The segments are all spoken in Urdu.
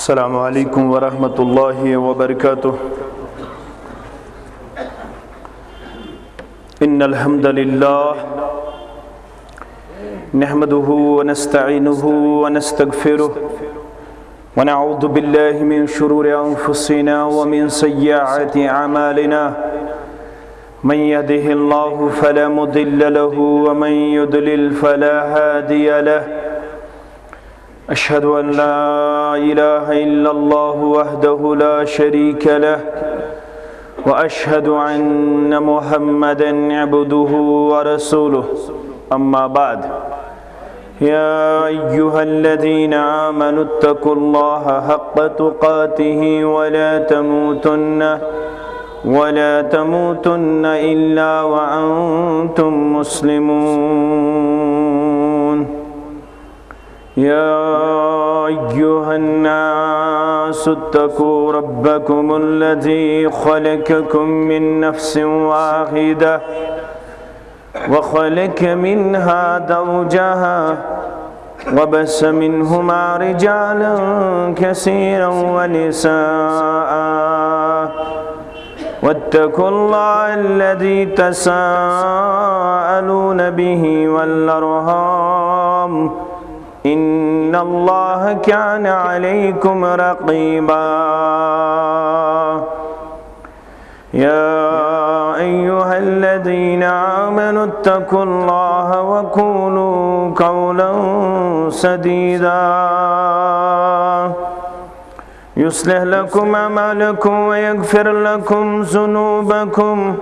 السلام علیکم ورحمۃ اللہ وبرکاتہ۔ ان الحمد للہ نحمده ونستعینه ونستغفره ونعوذ باللہ من شرور انفسنا ومن سیئات اعمالنا من يهده الله فلا مضل له ومن يضلل فلا هادي له أشهد أن لا إله إلا الله وحده لا شريك له وأشهد أن محمدًا عبده ورسوله أما بعد يا أيها الذين آمنوا اتقوا الله حق تقاته ولا تموتن إلا وأنتم مسلمون يا أيها الناس اتقوا ربكم الذي خلقكم من نفس واحدة وخلق منها زوجها وبث منهما رجالا كثيرا ونساء واتقوا الله الذي تساءلون به والأرحام إن الله كان عليكم رقيبا يا أيها الذين آمنوا اتقوا الله وقولوا قولا سديدا يصلح لكم أعمالكم ويغفر لكم ذنوبكم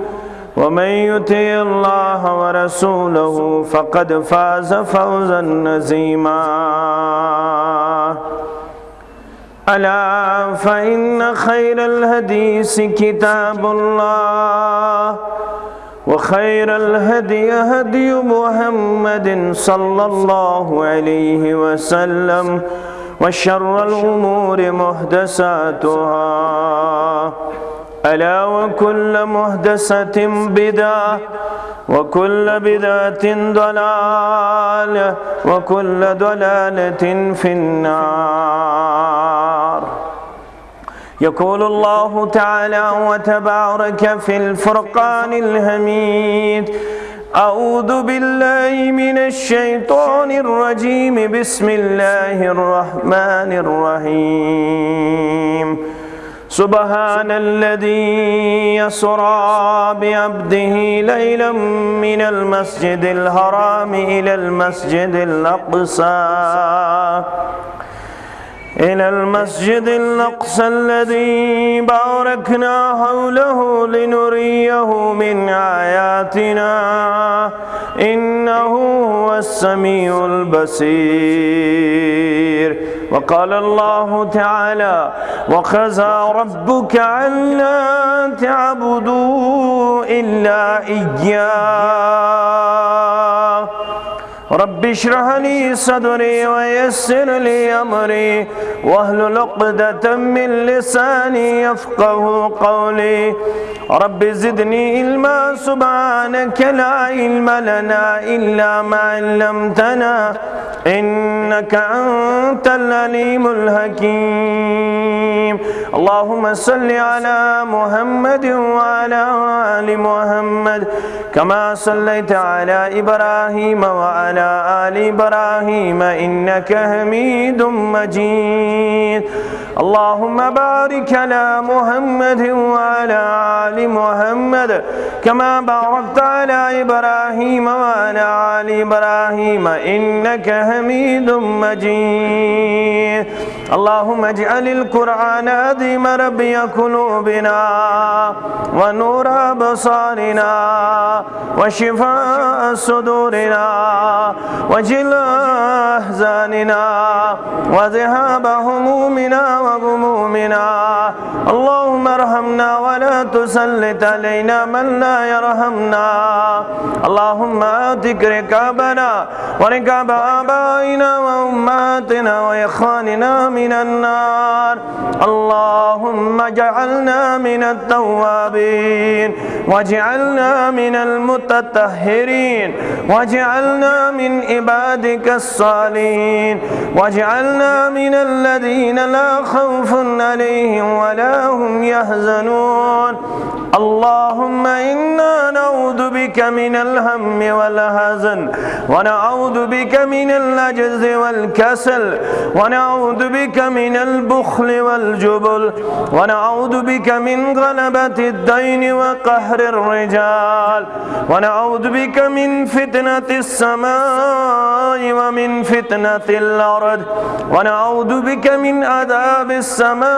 ومن يطع الله ورسوله فقد فاز فوزا عظيما ألا فإن خير الحديث كتاب الله وخير الهدي هدي محمد صلى الله عليه وسلم وشر الأمور محدثاتها ألا وكل محدثة بدعة وكل بدعة ضلالة وكل ضلالة في النار يقول الله تعالى وتبارك في الفرقان الحميد أعوذ بالله من الشيطان الرجيم بسم الله الرحمن الرحيم سبحان الذي يسرى بعبده ليلا من المسجد الحرام إلى المسجد الأقصى الذي باركنا حوله لنريه من آياتنا إنه هو السميع البصير وقال الله تعالى وقضى ربك ألا تعبدوا إلا إياه رب اشرح لي صدري ويسر لي أمري واحلل عقدة من لساني يفقه قولي رب زدني علما سبحانك لا علم لنا إلا ما علمتنا إنك أنت العليم الحكيم اللهم صل على محمد وعلى آل محمد كما صليت على إبراهيم وعلى آل إبراهيم إنك حميد مجيد اللهم بارك على محمد وعلى آل محمد كما باركت على إبراهيم وعلى آل إبراهيم إنك حميد مجيد اللهم اجعل القرآن عظيم ربيع قلوبنا ونور أبصارنا وشفاء صدورنا وجلاء أحزاننا وذهاب همومنا وغمومنا اللهم ارحمنا ولا تسلط علينا من لا يرحمنا اللهم اعتق رقابنا ورقاب آبائنا وأمهاتنا وإخواننا من النار. اللهم اجعلنا من التوابين واجعلنا من المتطهرين واجعلنا من عبادك الصالحين واجعلنا من الذين لا خوف عليهم ولا هم يحزنون. اللهم إنا نعوذ بك من الهم والحزن ونعوذ بك من العجز والكسل ونعوذ بك من البخل والجبن ونعوذ بك من غلبة الدين وقهر الرجال ونعوذ بك من فتنة السماء ومن فتنة الأرض ونعوذ بك من عذاب السماء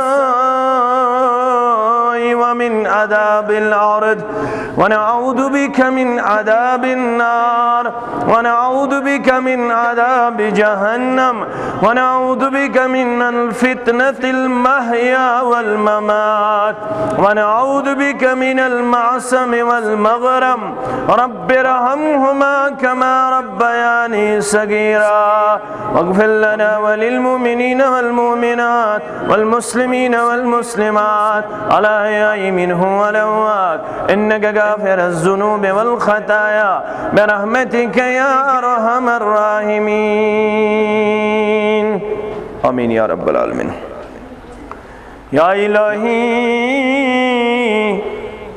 ومن عذاب الأرض ونعوذ بك من عذاب النار ونعوذ بك من عذاب جهنم ونعوذ بك من الفتنة المحيا والممات ونعوذ بك من المعصم والمغرم. رب ارحمهما كما ربياني صغيرا واغفر لنا وللمؤمنين والمؤمنات والمسلمين والمسلمات الأحياء منهم والأموات إنك غافر الذنوب والخطايا برحمتك يا أرحم الراحمين. آمين يا رب العالمين. یا الہی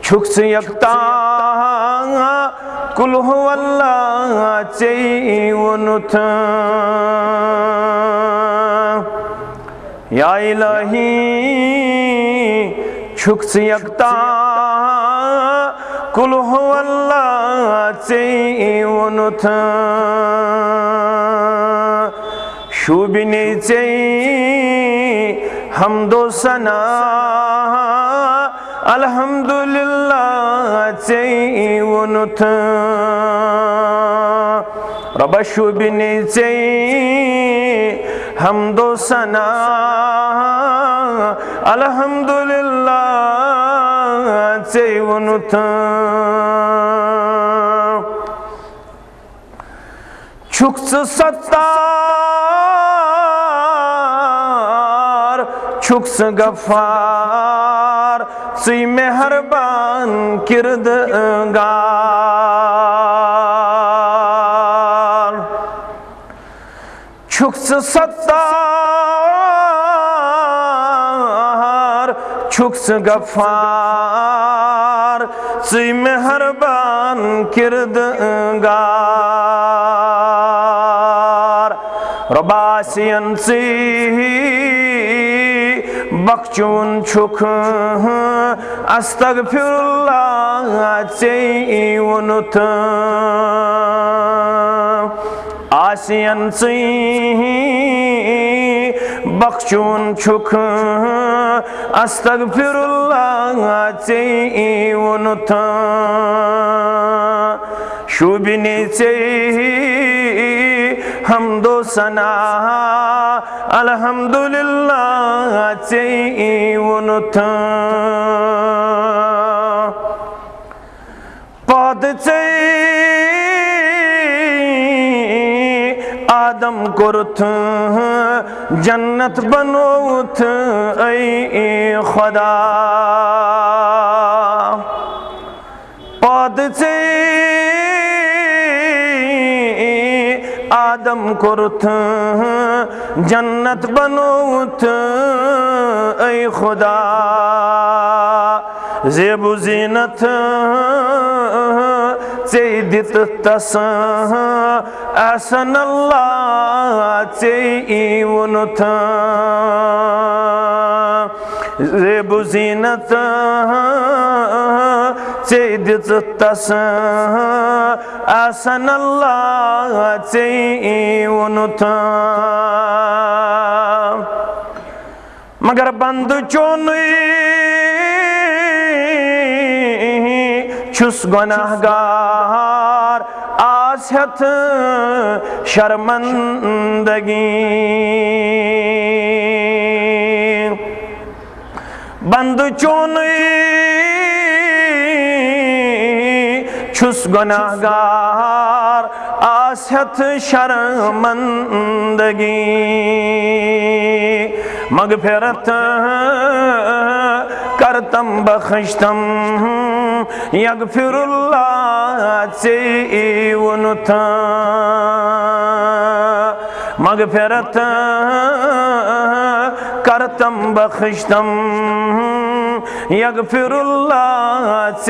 چھکس یکتا کل هو اللہ چی ونت. یا الہی چھکس یکتا کل هو اللہ چی ونت. شوبنی چی حمد و ثنا الحمدللہ چی ونت. رب شوبنی چی حمد و ثنا الحمدللہ چی ونت. چھکس ستار چھکس غفار سی مہربان کردگار. چھکس ستار چھکس غفار سی مہربان کردگار. رباسین سی بخچون چھک استغفر اللہ چی ونت. آسین سی بخچون چھک استغفر اللہ چی ونت. شوبنی چی حمد و ثنا الحمدللہ چی ونت. پاد چی آدم کرت جنت بنوت ای خدا. پاد چی آدم کرت جنت بنوت ای خدا. زیب و زینت چی دیت تس احسن اللہ چی ونت. زیب و زینت چی دیت تس احسن اللہ چی ونت. مگر بند چونی چھس گناہگار آسیت شرمندگی. بند چونی چھس گناہگار آسیت شرمندگی مغفرت کرتم بخشتم یغفر اللہ ونتا مغفرت کرتم بخشتم یغفر اللہ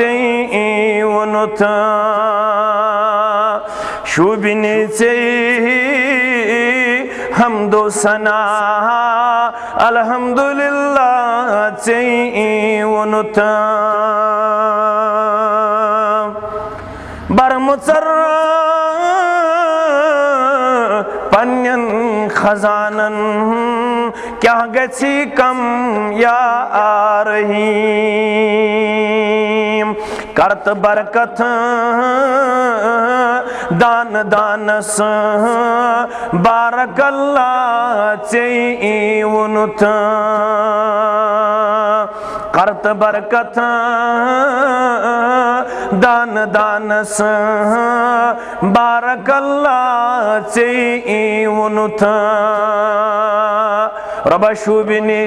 ونتا شوبنی حمد و ثنا الحمدللہ ونتا برمچر پنین خزانن کیا گچھی کم یا رحیم کرت برکت دان دانس بارک اللہ ونتا کرت برکت دان دانس بارک اللہ ونتا رب شوبنی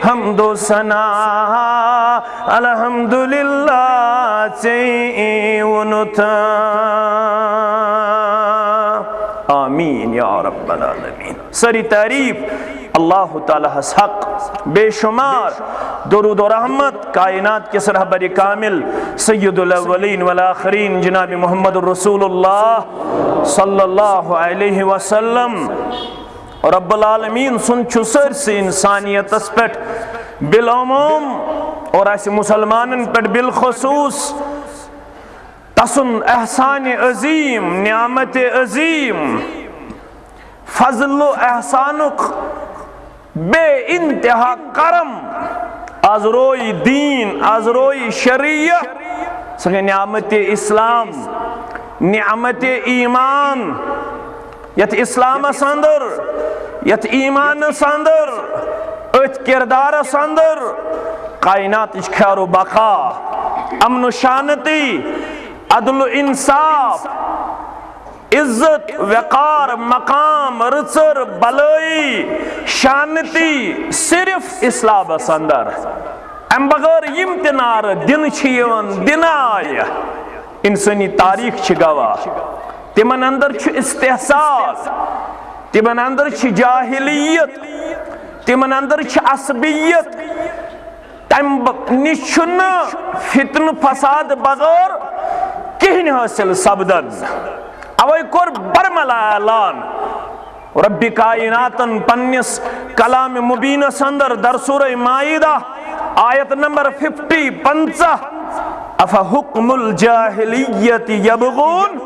حمد و ثنا الحمدللہ ونتا آمین یا رب العالمین سری تعریف اللہ تعالیٰ حق بے شمار درود و رحمت کائنات کے رہبر کامل سید الاولین والآخرین جناب محمد الرسول اللہ صلی اللہ علیہ وسلم رب العالمین سن چھسر سے انسانیت اس پٹ بالعموم اور ایسے مسلمانن پٹ بالخصوص تسن احسان عظیم نعمت عظیم فضل و احسانک بے انتہا کرم از روئی دین از روئی شریعت سنگے نعمت اسلام نعمت ایمان یت اسلام سندر یت ایمان سندر ات کردار سندر کائنات خیر و بقا امن و شانتی عدل و انصاف عزت وقار مقام رچر بلائی شانتی صرف اسلام سندر ام بغیر امتنار دن چھیون دن آیا انسانی تاریخ چھ گواہ تمن اندر چھ استحصال تمن اندر چھ جاہلیت تمن اندر چھ عصبیت تم نشن فتن فساد بغیر کہن حاصل سبدن اوے کور برملا اعلان رب کائناتن پنس کلام مبین سندر در سورہ مائدہ آیت نمبر 50 افا حکم الجاہلیت یبغون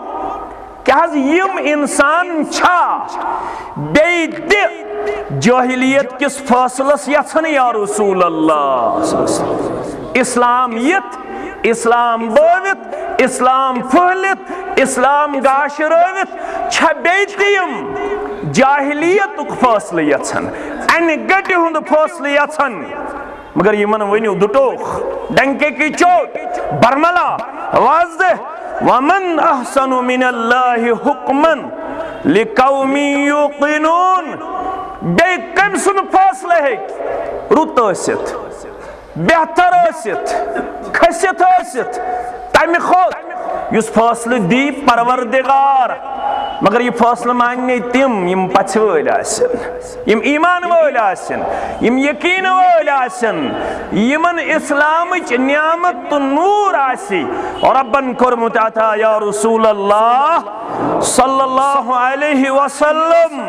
کیا یم انسان چھا بیت جاہلیت کس فاصلس یتھن یا رسول اللہ اسلامیت اسلام بوت اسلام پھہلت اسلام گاش روت چھا بیتیم جاہلیت فاصلہ یتھن ان گٹی ہند فاصلہ یتھن مگر یمن ونیو دٹوخ ڈنکے کی چوٹ برملا واضح ومن احسن من اللہ حکما لقوم یوقنون بے کم سن فاصلہ ہے رت ٲسِتھ بہتر ٲسِتھ کھسِتھ ٲسِتھ تمہِ خود یُس فٲصلہٕ دی پروردگار مگر یہ فاصلہ ماننے تم یم پچھ وٲلۍ آسن یم ایمان وٲلۍ آسن یم یقین وٲلۍ آسن یمن اسلامچ نعمت تو نور آسی اور ربن کوٚرمُت عطا یا رسول اللہ صلی اللہ علیہ وسلم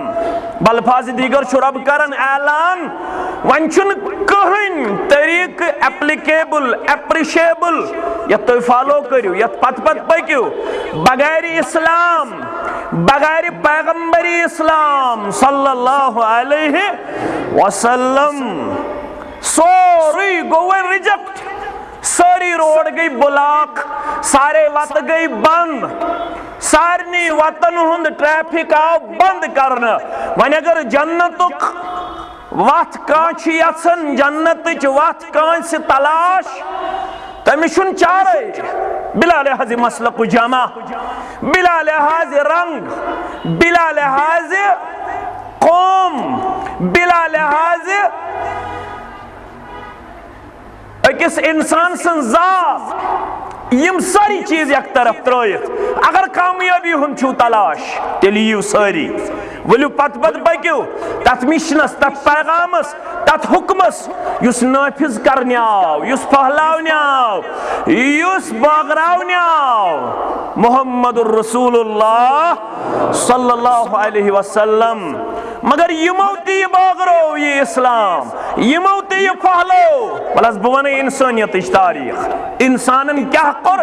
بلفاظ دیگر چھُ رب کرن اعلان وۄنۍ چھُنہٕ کٕہٕنۍ طریقہٕ ایپلِکیبل ایپرِشیبل یتھ تُہۍ فالو کٔرِو یتھ پتہٕ پتہٕ پٔکِو بغیر اسلام بغیر پیغمبری اسلام صلی اللہ علیہ وسلم سوری گوئے ریجیکٹ ساری روڈ گئی بلاک سارے وط گئی بند سارنی وطن ہند ٹریفک آو بند کرنا ون اگر جنتک وات کانچ یسن جنتچ وات کانچ سے تلاش تمشن چارے بلا لحاظ مسلک جمع، بلا لحاظ رنگ، بلا لحاظ قوم، بلا لحاظ اکس انسان سن ذات، یم ساری چیز یک طرف ترائیت اگر کامیابی ہن چھو تلاش تیلی یو ساری ولو پت پکیو تت مشنس، تت پیغامس، تت حکمس یس نافذ کرنے آو، یس پہلاونے آو، یس باغراونے آو محمد الرسول اللہ صلی اللہ علیہ وسلم۔ مگر یمو تی باغرو یہ اسلام، یمو تی یہ پہلو بلس بوانے انسانیت تاریخ انسانن کیا کر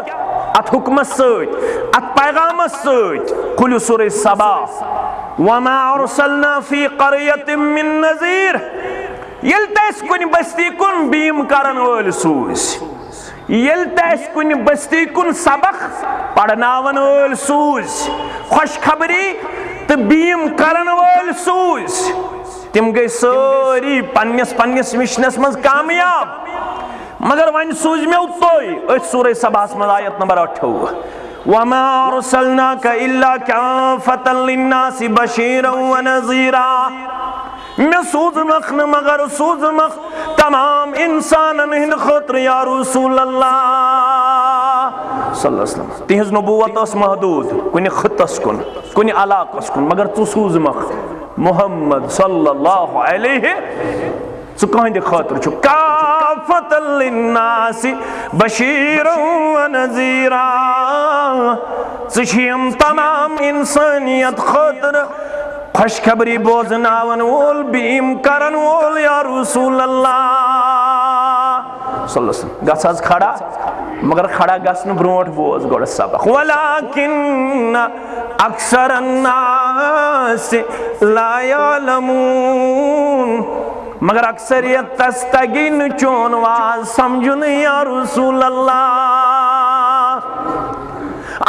ات حکمت سوت، ات پیغامت سوت۔ قل سورہ سبا وما ارسلنا فی قریت من نذیر، یلتا اس کن بستی کن بیم کرن وول سوز، یلتا اس کن بستی کن سبق پڑھناون وول سوز، خوشخبری تو بیم کرن وول سوز۔ تم گئی ساری پنس مشنس مز کامیاب، مگر ون سوز میں اتوئی اس سورہ سباس میں آیت نمبر 28 وَمَا أَرْسَلْنَاكَ إِلَّا كَافَةً لِلنَّاسِ بَشِيرًا وَنَذِيرًا، میں سوزمخ نہ مگر سوزمخ تمام انسانن ہند خطر یا رسول اللہ صلی اللہ علیہ وسلم۔ تہذ نبوت اس محدود کنی خطس کن، کنی علاقس کن، مگر تو سوزمخ محمد صلی اللہ علیہ سکہند خاطر چھو کافت للناس بشیرا و نذیرا، سشیم تمام انسانیت خاطر خوشخبری بوزناون وول بیم کرن وول یا رسول اللہ صلی اللہ علیہ وسلم۔ گس آز کھڑا مگر کھڑا گسن برونٹ بوز گوڑ سبق ولیکن اکثر الناس لا یعلمون، مگر اکثریت تستگین چون واز سمجھن یا رسول اللہ،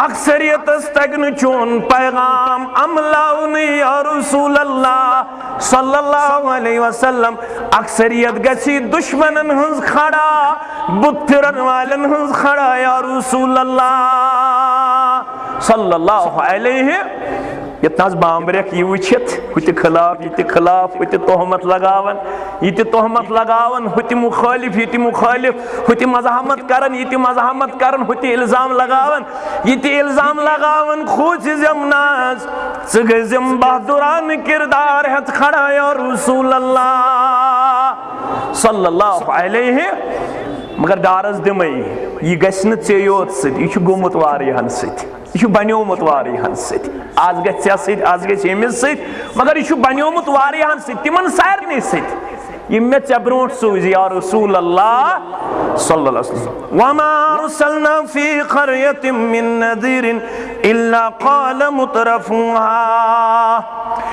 اکثریت تستگن چون پیغام عملاؤن یا رسول اللہ صلی اللہ علیہ وسلم۔ اکثریت گسی دشمنن ہنز کھڑا، بت پھرن والن ہنز کھڑا یا رسول اللہ صلی اللہ علیہ۔ یتناز بامبریک یہ وچھت ہوتی خلاف یہ خلاف ہوتی تہمت لگاون، یہ تہمت لگاون، ہوتی مخالف یہ مخالف، ہوتی مزاحمت کرن یہ مزاحمت کرن، ہوتی الزام لگاون یہ الزام لگاون، خوش زمناز سگزم بہدران کردار ہے کھڑا یا رسول اللہ صلی اللہ علیہ۔ مگر دارز دمائی یہ گسن ژیوت ست، یہ گومت واریہن ست، یہ بنیومت واریہن ست، آز گژھِ ژےٚ سۭتۍ آز گژھِ ییٚمِس سۭتۍ، مگر یہ بنیومت واریہن ست، تمن سارنٕے سۭتۍ یم مےٚ ژےٚ برونٛٹھ سوٗزۍ یا رسول اللہ صلی اللہ علیہ وسلم۔ وما ارسلنا فی قریۃ من نذیر الا قال مترفوها،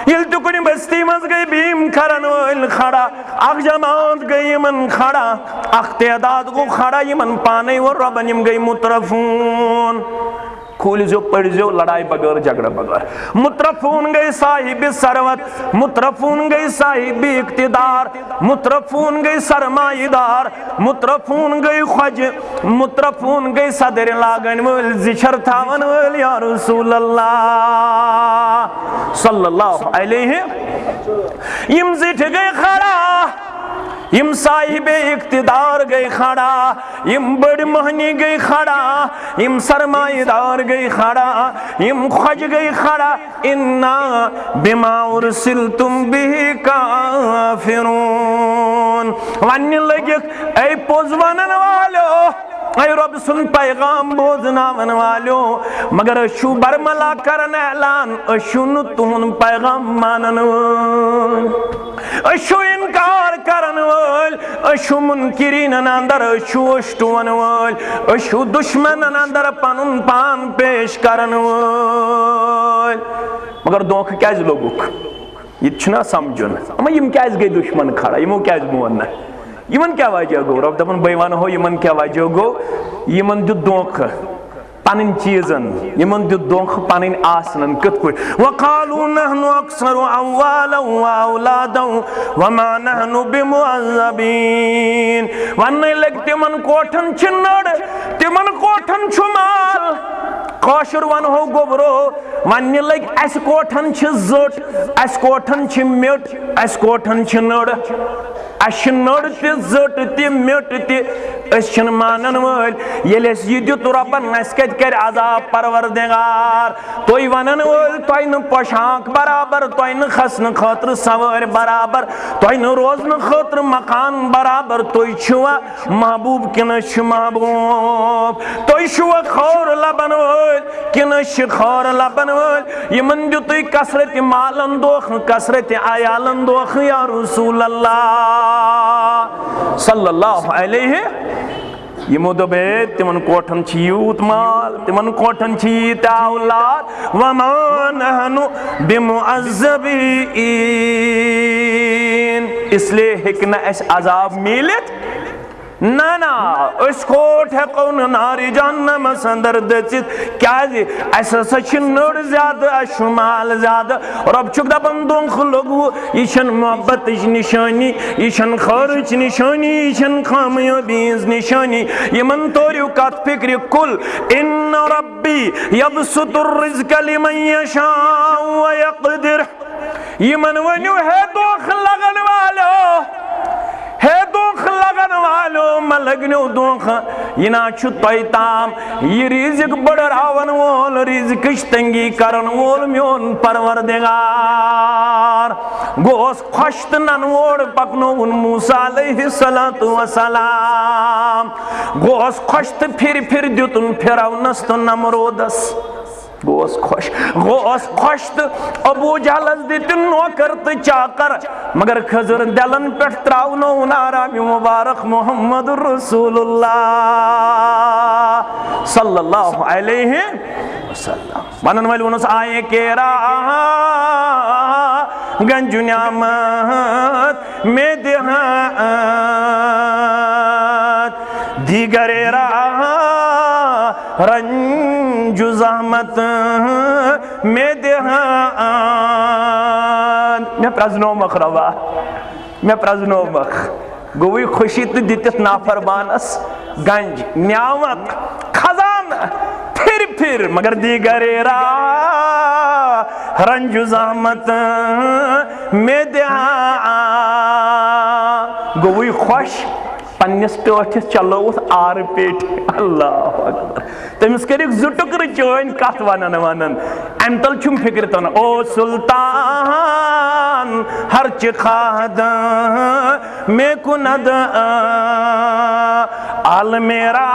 یل تو کنی بستی مز گئی بیم کرن وول کھڑا، اخ جماعت گئی یمن کھڑا، اخ تعداد گو کھڑا یمن پانے و ربن یم گئی مترفون۔ کھولیزو پڑھزو لڑائی بغیر جھگڑا بغیر۔ مترفون گئی صاحب ثروت، مترفون گئی صاحب اقتدار، مترفون گئی سرمایہ دار، مترفون گئی خواج، مترفون گئی صدر لاگن وول زچھر تھاون وول یا رسول اللہ صلی اللہ علیہ۔ یم زٹھ گئی کھڑا، یم صاحب اقتدار گئی کھڑا، یم بڑ مہنی گئی کھڑا، یم سرمایہ دار گئی کھڑا، یم خج گئی کھڑا، انا بما ارسلتم به کافرون۔ ون لگک اے پوز ونن والو، اے رب سن پیغام بوزناون والو، مگر اشو برملا کرن اعلان، اشو نتون پیغام مانن وول، اشو انکار کرن وول، اشو منکرین اندر اشو اشتون وول، اشو دشمن اندر پنن پان پیش کرن وول۔ مگر دونکھ کیاز لوگوک یہ چھنا سمجھن، اما یم کیاز گئی دشمن کھڑا، یمو کیاز موننا، یمن کیا وجہ گو؟ رب دپن بے ون ہو یمن کیا وجہ گو؟ یمن دیت دھوکہ، پنن چیزن یمن دیت دونکھ پنن آسنن کت پہ وقالوا نحن اکثر اموالا واولادا وما نحن بمعذبین ون لگ تمن کوٹھن چھ نڑ تمن کوٹھن چھ مال کاشر ونہو گوبرو ون لگ اس کوٹھن چھ زٹ اس کوٹھن چھ میٹ اس کوٹھن چھ نڑ اس نڑ تی زٹ تی میٹ تی اس چھن مانن ول یل اس یہ دیت ربن اس کت کر عذاب پروردگار توئی ونن ول توئی ن پوشاک برابر توئی ن خسن خاطر سوار برابر توئی ن روزن خاطر مکان برابر توئی چھوا محبوب کن چھ محبوب توئی چھوا خور لبن ول کن چھ خور لبن ول یمن دیتوی کثرت مالن دوخ کثرت عیالن دوخ یا رسول اللہ صلی اللہ علیہ یمو دبے تمن کوٹھن چھ یوت مال تمن کوٹھن چھ یت اولاد وما نحن بمعذبین اس لیے ہکنا اس عذاب میلت نا اس کوٹ ہیکو ناری جہنم اندر دچت کیا جی اس سچ نڑ زیادہ اس مال زیادہ رب چک دپن دونکھ لوگو یہ چھن محبت نشانی یہ چھن خرچ نشانی یہ چھن کامیابیز نشانی یمن توریو کات فکر کل ان ربی یبسط الرزق لمن یشاء ویقدر یمن ونیو ہے دوخ لگن والو ہے دوخ لگن والو ملگنو دوخ ینا چھو توی تام یہ رزق بڑھراون وول رزقش تنگی کرن وول میون پروردگار گوس خوشت ننوڑ پکنون موسیٰ علیہ السلام گوس خوشت پھر دیتن پھرونست نمرودس گوس خوشت ابو جہلس دیتن نوکر تو چاکر مگر خضر دلن پٹ تراؤنو نارامی مبارک محمد رسول اللہ صلی اللہ علیہ وسلم ونن والی ونس آئے کے راہ گنج نعمت میں دیہات دیگر راہ رنج زحمت میں دیہات میں پرزنو مخ روا میں پرزنو مخ گوئی خوشی تو دیتت نافرمانس گنج نعمت خزان پھر مگر دیگر راہ رنج زحمت میں دیہات گوئی خوش پنیس ٹوٹھس چلوت آر پیٹ اللہ اکبر تمس کرک زٕ ٹُکرٕ چٲنۍ کتھ ونن امہِ تل چھُم فکر تن او سلطان ہرچ خاہد میں کند آل میرا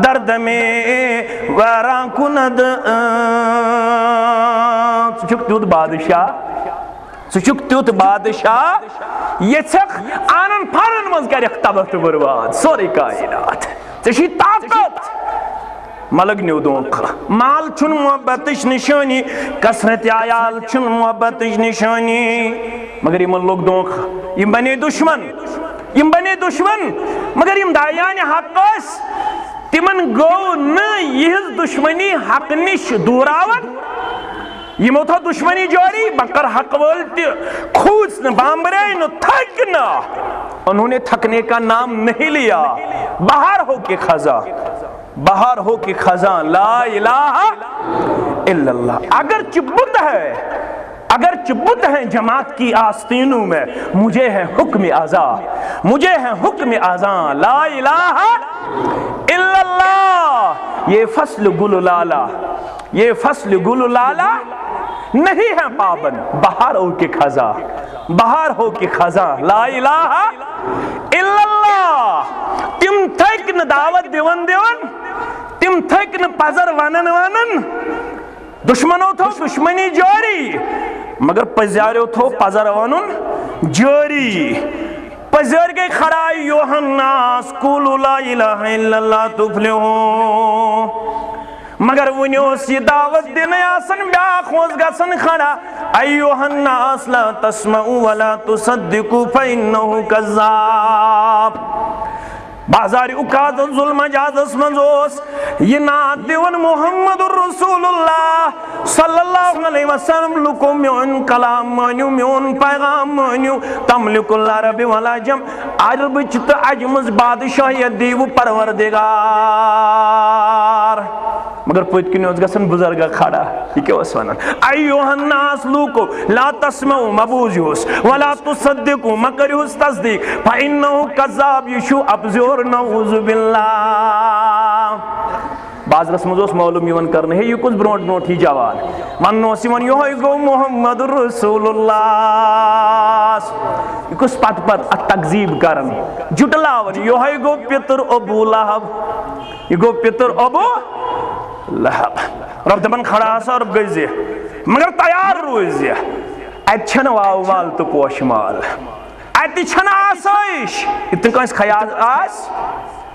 درد میں ویران کند ژٕ چھُکھ تیُتھ بادشاہ ژٕ چھُکھ تیُتھ بادشاہ یژھکھ آنن پھانن منٛز کرکھ تباہ تہٕ برباد سورُے کائنات ژےٚ چھُے طاقت ملگنیو دونکھ مال چھُن محبتٕچ نشانی کثرت عیال چھُن محبتٕچ نشانی مگر یمن لوگ دونکھ یم بنے دشمن مگر یم دایان حق ٲسۍ تمن گوٚو نہٕ یہٕنٛز دشمنی حق نش دوراون یمو تھو دشمنی جاری بکر حق وول تہ کھوژ نہ بامبرے نہ تھک نہ انہوں نے تھکنے کا نام نہیں لیا بہار ہو کے خزاں لا الہ الا اللہ اگرچہ بت ہے جماعت کی آستینوں میں مجھے ہے حکم اذاں لا الہ الا اللہ یہ فصل گل لالا نہیں ہے پابند بہار ہو کے خزاں لا الہ الا اللہ تم تھک نہ دعوت دیون تم تھک نہ پزر ونن دشمنوں تھو دشمنی جاری مگر پزیارو تھو پزر ونن جاری پزر گئی کھڑا ایوہ الناس قولوا لا الہ الا اللہ تفلحون مگر ونیوس یہ دعوت دینے آسن بیاخوز گسن کھڑا ایوہ الناس لا تسمعوا ولا تصدقوا فإنه کذاب بازار اکاد ظلم جازس منزوس یہ نات دیون محمد الرسول اللہ صلی اللہ علیہ وسلم لکو میون کلام مانیو میون پیغام مانیو تملک اللہ رب والعجم عرب چت عجمز بادشاہیت دیو پروردگار مگر پوت کنی اس گسن بزرگا کھڑا یہ کیا اس ونن ایوہ الناس لوکو لا تسمعوا مبوزیوس ولا تصدقوا مکریوس تصدیق فإنہو کذاب یشو ابزور نعوذ باللہ بعض رسمزوس معلوم یون کرنے ہے یہ کچھ برونٹ نوٹ ہی جوان منوسی من یوہی گو محمد رسول اللہ یہ کچھ پت پت تقزیب کرن جٹلاون یوہی گو پیتر ابو لہب یہ گو پیتر ابو لہب رب دبن کھڑا سا رب گئی مگر تیار روزی اچھن واو مال تو پوش مال اتی چھن آسائش اتن کنس خیال آس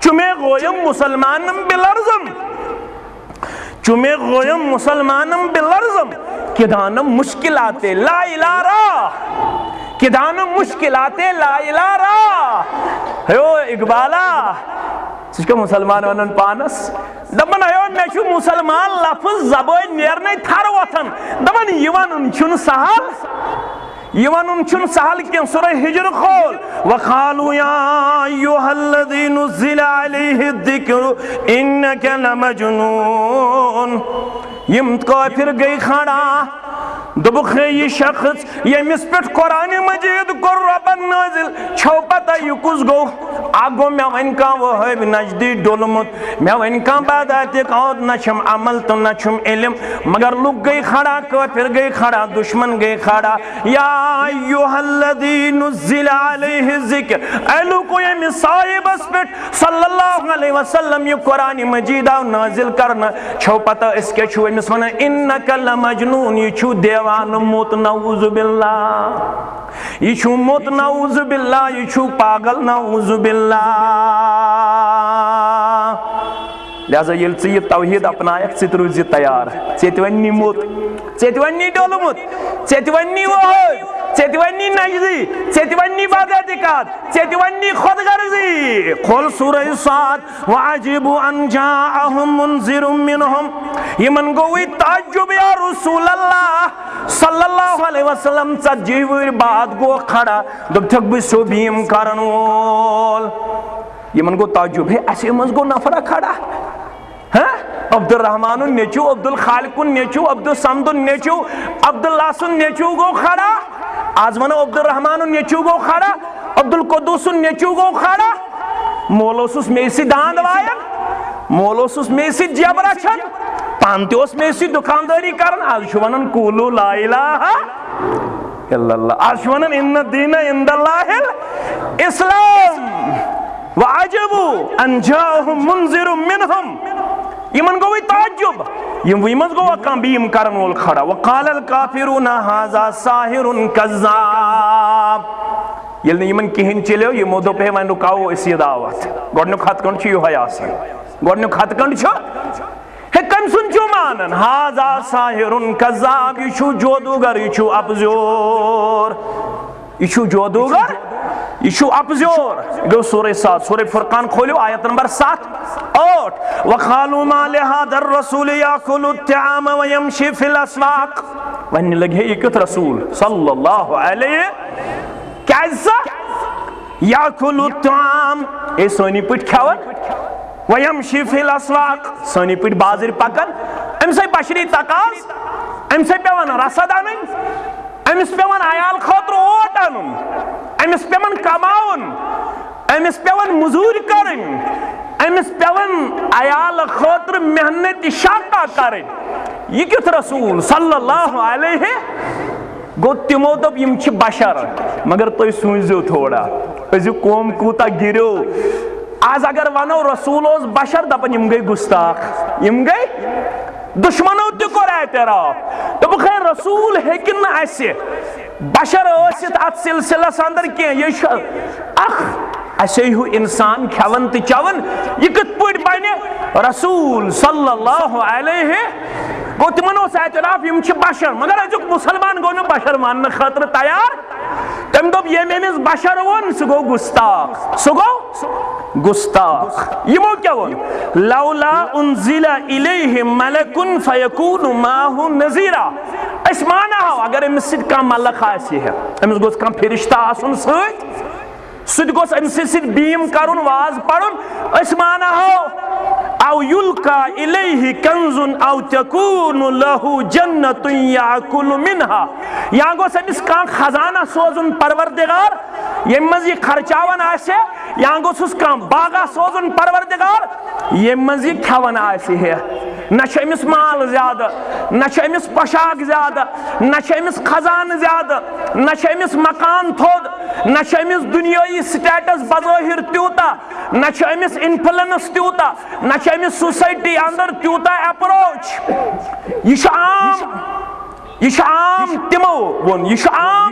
چمے غویم مسلمانم بلرزم چمے غویم مسلمانم بلرزم کدانم مشکلات لا الہ را کدانم مشکلات لا الہ را ہیو اقبالا سچکا مسلمان ونن پانس دبن ایو میں چھو مسلمان لفظ زبان نیرنے تھار وطن دبن یوان انچن سہل یوان انچن سہل کین سورہ ہجر کھول وقالوا یا ایوہ الذی نزل علیہ الذکر انک لمجنون یم کافر گئی کھڑا دبخ یہ شخص یمس پٹ قرآن مجید کو ربن نازل چھو پتہ یہ کس گو آگو میں ون کا وہ ہے نجدی ڈولمت میں ون کا بادات قود نچم عمل تو نچم علم مگر لوگ گئی کھڑا کافر گئی کھڑا دشمن گئی کھڑا یا ایوہ الذی نزل علیہ الذکر اے لوگو یہ صاحب اس پٹ صلی اللہ علیہ وسلم یہ قرآن مجید نازل کرنا چھو پتہ اس کے چھو امس ونا انکا لمجنون یہ چھو دیوان موت نعوذ باللہ یہ چھو موت نعوذ باللہ یہ چھو پاگل نعوذ باللہ لہذا یہ توحید اپنا ایک ست روزی تیار ژےٚ ونی موت ژےٚ ونی ڈولمت ژےٚ ونی وہی ژےٚ ونی نجدی ژےٚ ونی بادعتقاد ژےٚ ونی خود غرضی قل سورہ صاد وعجبوا ان جاءهم منذر منهم یمن گوئی تعجب یا رسول اللہ صلی اللہ علیہ وسلم ژتجی وری بعد گو کھڑا دوٚپتھکھ بہٕ سوبیم کرن وول یمن گو تعجب ہے ایسے مز گو نفرہ کھڑا عبد الرحمن نیچو عبد الخالق نیچو عبد الصمد نیچو عبد اللہ نیچو گو کھڑا آج منو عبد الرحمن نیچو گو کھڑا عبد القدوس نیچو گو کھڑا مولوسوس میسی داند وائن مولوسوس میسی جبرا چھن پانتیوس میسی دکانداری کرن آج شوانن کولو لا الہ الا اللہ آج شوانن ان الدین عند اللہ الاسلام وعجبوا ان جاءهم منذر منهم یمن گوئی تعجب یمن گو اکان بیم کرن وول کھڑا وقال الکافرون هذا ساحر کذاب یل یمن کہن چلیو یمو دو پہ ون رکاو اسی دعوت گڈنیو خط کنڈ چھ یہے آسان گڈنیو خط کنڈ چھ ہے کم سن چو مانن هذا ساحر کذاب یہ چھو جادوگر یہ چھو ابزور یہ چھو جادوگر یہ چھو ابزور گو سورہ 7 سورہ فرقان کھولیو آیت نمبر 7 8 وقالوا ما لهذا الرسول ياكل الطعام ويمشي في الاسواق ون لگے یہ کت رسول صلی اللہ علیہ کیسا ياكل الطعام اے سونی پٹ کھاون ويمشي في الاسواق سونی پٹ بازر پکن ام سے بشری تقاض ام سے پیون رسد انن امس پیون عیال خاطر اوٹ انن امس پیون کماون امس پیون مزور کرن امس پیون عیال خاطر محنت شاقہ کرن یہ کت رسول صلی اللہ علیہ گو تمو دب یم چھ بشر مگر تو سوزو تھوڑا ازو قوم کوتا گرو آج اگر ونو رسول اوس بشر دپن یم گئی گستاخ یم گئی دشمنو تہ کور اعتراف تو خیر رسول ہیکن اسہ بشر ٲسِتھ ات سلسلس اندر کی یہ اخ اسے ہو انسان کھون تہ چون یہ کت پٹ بنہ رسول صلی اللہ علیہ گو تمن اوس اعتراف یم چھ بشر مگر ازیک مسلمان گو نہ بشر ماننے خاطر تیار تم دوب یہ میمز بشر ون سو گو گستاخ سو گو گستاخ یمو کیا ون لولا انزل الیہ ملک فیکون معه نذیرا اس مانا ہو اگر امس سید کان ملک آسی ہے امس گوس کان فرشتہ آسن سید سید گوس امس سید بیم کرن واز پڑن اس مانا ہو او یلقا الیہ کنز او تکون له جنت یاکل منها یا گوس امس کان خزانہ سوزن پروردگار یم مز یہ خرچاون آسے یا گوس اس کان باغا سوزن پروردگار یم مز یہ کھون آسے ہے نہ امس مال زیادہ نہ امس پوشاک زیادہ نہ امس خزانہ زیادہ نہ امس مکان تھود نہ امس دنیائی سٹیٹس بظاہر تیوتا نہ امس انفلنس تیوتا نہ امس سوسائٹی اندر تیوتا اپروچ یہ عام تمو ون یہ عام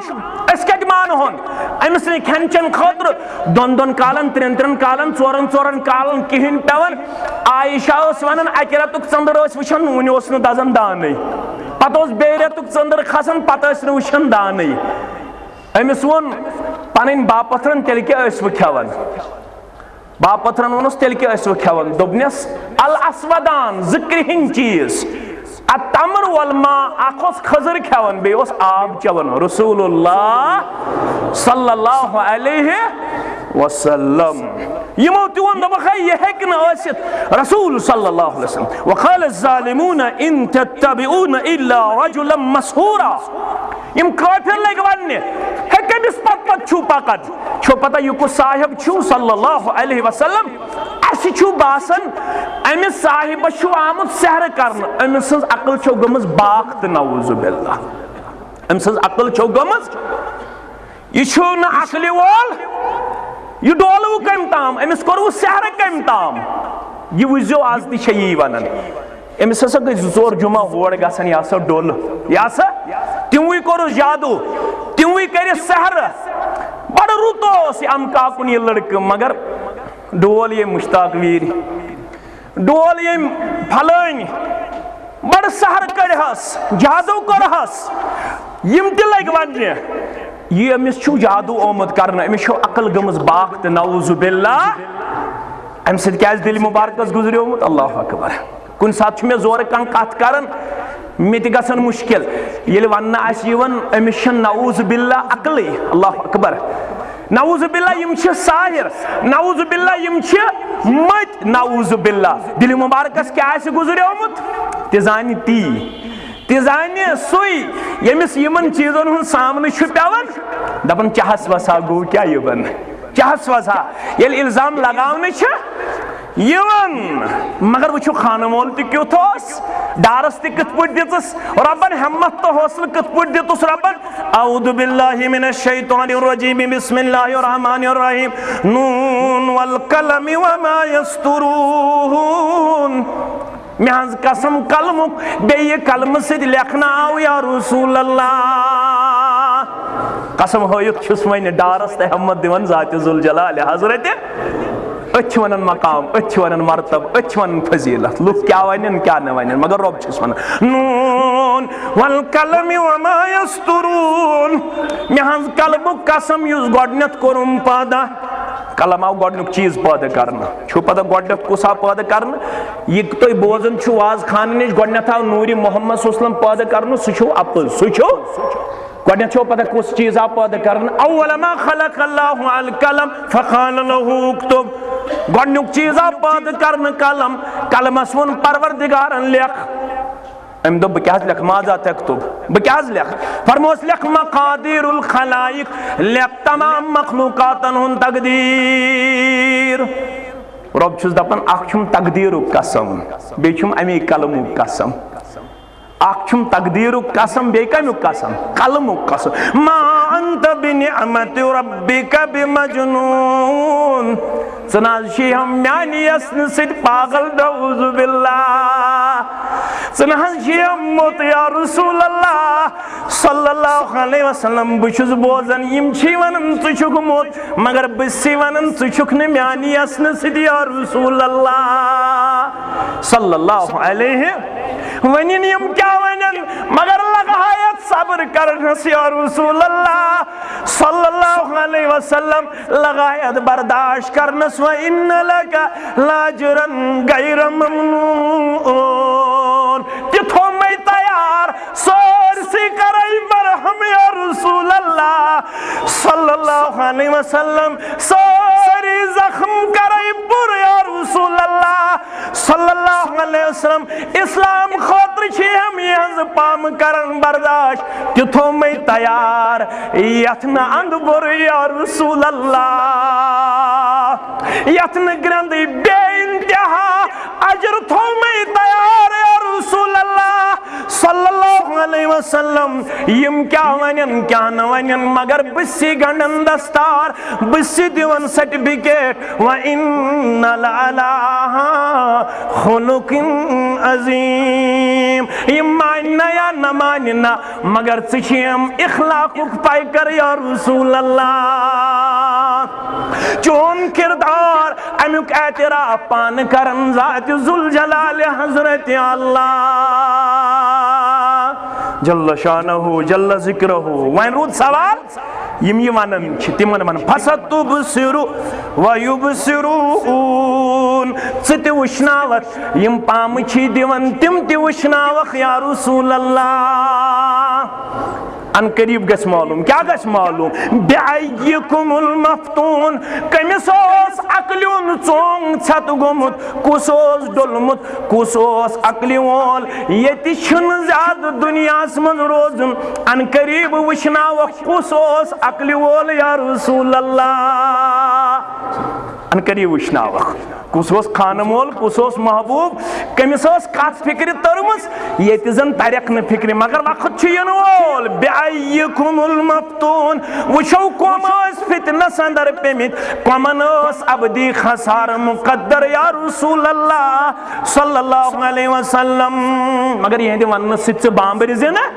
اس کیا مان ہون امس نے کھین چن خاطر دون دون کالن ترین ترین کالن ژورن ژورن کالن کہین پیون عائشہ اس ونن اکہ رتک ژندر اس وچھن ون اس نہ دزن دانے پتہ اس بے رتک ژندر کھسن پتہ اس نہ وچھن دانے امس ون پنن باپترن تیل کیا اس کھیون باپترن ونس تیل کیا اس کھیون دوبنس الاسودان ذکر ہن چیز التمر والماء اخوس خضر کھیون بے اس آب چون رسول اللہ صلی اللہ علیہ وسلم یمو تیون دبخی یہ ہیکن آسیت رسول صلی اللہ علیہ وسلم وقال الظالمون ان تتبعون الا رجلا مسحورا یم کافر لگ وننے ہیکن اس پت چھو پکت چھو پتہ یہ کو صاحب چھو صلی اللہ علیہ وسلم اسی چھو باسن امس صاحب چھو آمد سحر کرن امس سنز عقل چھو گمز باخت نعوذ باللہ امس سنز عقل چھو گمز یہ چھو نہ عقلی وال یہ ڈولو کم تام امس کرو سحر کم تام یہ وزیو آز تی چھئی ونن امس ہسا گئی زور جمعہ ہوڑ گسن یا سا ڈول یا سا تیوی کرو جادو تیوی کری سحر بڑ روتو سی امکا کن یہ لڑک مگر ڈول یہ مشتاق ویر ڈول یہ پھلائن بڑ سحر کرہس جادو کرہس یم تی لگ وننے یہ امس چھو جادو آمد کرنا امس چھو عقل گمز باخت نعوذ باللہ ام سید کیاز دل مبارکس گزری آمد اللہ اکبر کن ساتھ چھو میں زور کن کات کرن میں تی گسن مشکل یہ وننا اس یون امس چھن نعوذ باللہ عقلی اللہ اکبر نعوذ باللہ یم چھ ساحر نعوذ باللہ یم چھ مت نعوذ باللہ دل مبارکس کیا گزری آمد تزانی تی زانی سوئی یمس یمن چیزن ہن سامنے چھ پیون دپن چہس وسا گو کیا یبن چہس وسا یل الزام لگاونے چھ یون مگر وچھو خانہ مول تی کیوں تھوس ڈارس تی کت پوٹ دیتس ربن ہمت تو حوصل کت پوٹ دیتس ربن اعوذ باللہ من الشیطان الرجیم بسم اللہ الرحمن الرحیم نون والقلم وما یسطرون میانز قسم کلمک بے یہ کلم سید لکھنا آو یا رسول اللہ قسم ہویت چھس میں ڈارس تے حمد دیون ذات ذوالجلال حضرت اچھ ونن مقام اچھ ونن مرتب اچھ ونن فضیلت لوگ کیا ونن کیا نہ ونن مگر رب چھس ونن نون والقلم وما یسطرون میانز کلمک قسم یوز گوڈنت کرم پادا کلم آو گوڈنک چیز پادا کرنا چھو پتہ گوڈنک کسا پادا کرنا یہ تو بوزن چھو واز خان نش گوڈنت آو نوری محمد صلی اللہ علیہ وسلم پادا کرنا سچو اپل سچو گوڈنت چھو پتہ کس چیز آو پادا کرنا اول ما خلق اللہ القلم فقال له اکتب گوڈنک چیز آو پادا کرنا کلم کلم اسون پروردگارن لکھ ام دو بکیاز لکھ ماذا تکتب بکیاز لکھ فرموس لکھ مقادیر الخلائق لکھ تمام مخلوقاتن ہن تقدیر رب چھس دپن اخ چھم تقدیر قسم بے چھم امی کلم قسم اخ چھم تقدیر قسم بے کم قسم کلم قسم ما انت بنعمت ربک بمجنون سنازشی ہم میانی اسن سید پاگل نعوذ باللہ سنازشی ہم موت یا رسول اللہ صلی اللہ علیہ وسلم بچوز بوزن یم چھی ونن تچک موت مگر بسی ونن تچک میانی اسن سید یا رسول اللہ صلی اللہ علیہ ونن یم کیا ونن مگر اللہ کا حیات صبر کرنس یا رسول اللہ صلی اللہ علیہ وسلم لغایت برداشت کرنس وَإِنَّ لَكَ لَأَجْرًا غَيْرَ مَمْنُونٍ تِتھو میں تیار سورسی کرائی برہم یا رسول اللہ صلی اللہ علیہ وسلم سوری زخم کرائی بر یا رسول اللہ صلی اللہ علیہ وسلم اسلام خاطر چھ ہم یہ پام کرن برداشت تِتھو میں تیار یتن اند بر یا رسول اللہ یتن گرندی بے انتہا اجر تھو میں تیار یا رسول اللہ صلی اللہ علیہ وسلم یم کیا ونین کیا نونین مگر بسی گنڈن دستار بسی دیون سرٹیفکیٹ وَإِنَّ لَعَلَىٰ خُلُقٍ عظیم یم ماننا یا نہ ماننا مگر چیم اخلاق پائی کر یا رسول اللہ چون کردار امیک اعتراف پان کرن ذات ذوالجلال حضرت اللہ جل شانہ جل ذکرہ وین رود سوال یم یوانن چھ تمن من فَسَتُبْصِرُ وَيُبْصِرُونَ ژٕ وشناوت یم پام چھ دیون تم تی وشناوخ یا رسول اللہ ان قریب گس معلوم کیا گس معلوم بِأَيِّكُمُ الْمَفْتُونَ کمس اوس عقلیون ژونگ ژھت گومت کس اوس ڈولمت کس اوس عقلی وول یتی چھن زیادہ دنیاس من روزن ان قریب وشناوخ کس اوس عقلی وول یا رسول اللہ ان قریب وشناوخ کس اوس خانم وول کس اوس محبوب کمس اوس کت فکر ترمس یتی زن تریک نہ فکر مگر وقت چھ ین وول بِأَيِّكُمُ الْمَفْتُونَ وچھو کم اس فتنس اندر پیمت کمن اس ابدی خسار مقدر یا رسول اللہ صلی اللہ علیہ وسلم مگر یہ دی ون ست بامبر زنا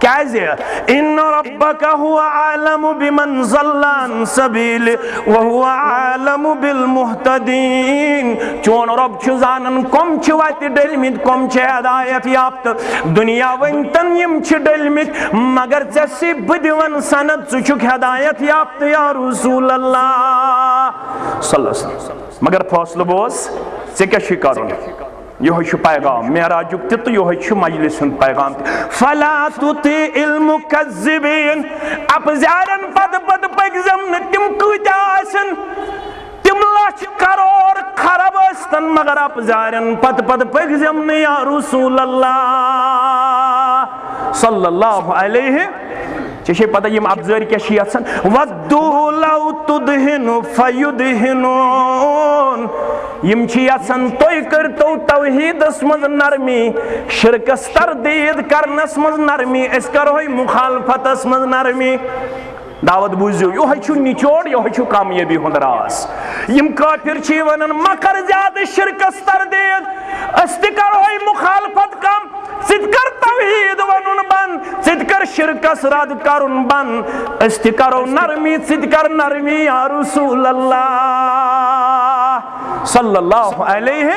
کیا ان ربک هو عالم بمن ضل عن سبیل وهو عالم بالمهتدین چون رب چھ زانن کم چھ وات ڈلمت کم چھ ہدایت یافت دنیا ونتن یم چھ ڈلمت مگر ژسی بدون سند ژچک ہدایت یافت یا رسول اللہ صلی اللہ علیہ وسلم مگر فاصلہ بوز ژے کیا چھ کرن یہ پیغام معراجک تہ یہ مجلس ہند پیغام فلا تطیع المکذبین اپزارن پت پت پکزم تم کتیا آسن تم لچھ کروڑ خراب استن مگر اپزارن پت پت پکزم یا رسول اللہ صلی اللہ علیہ چشے پتہ یم ابزاری کیا شیعت سن وَدُّو لَوْ تُدْهِنُ فَيُدْهِنُونَ یم چیعت سن توی کرتو توحید اسمز نرمی شرکس تردید کرنس مز نرمی اس کروی مخالفت اسمز نرمی دعوت بوزیو یہ چھو نچوڑ یہ چھو کامیابی ہندراس یم کافر چھی ونن مکر زیادہ شرکس تردید استکر ہوئی مخالفت کم ستکر توحید ونن بن ستکر شرکس رد کرن بن استکر نرمی ستکر نرمی یا رسول اللہ صلی اللہ علیہ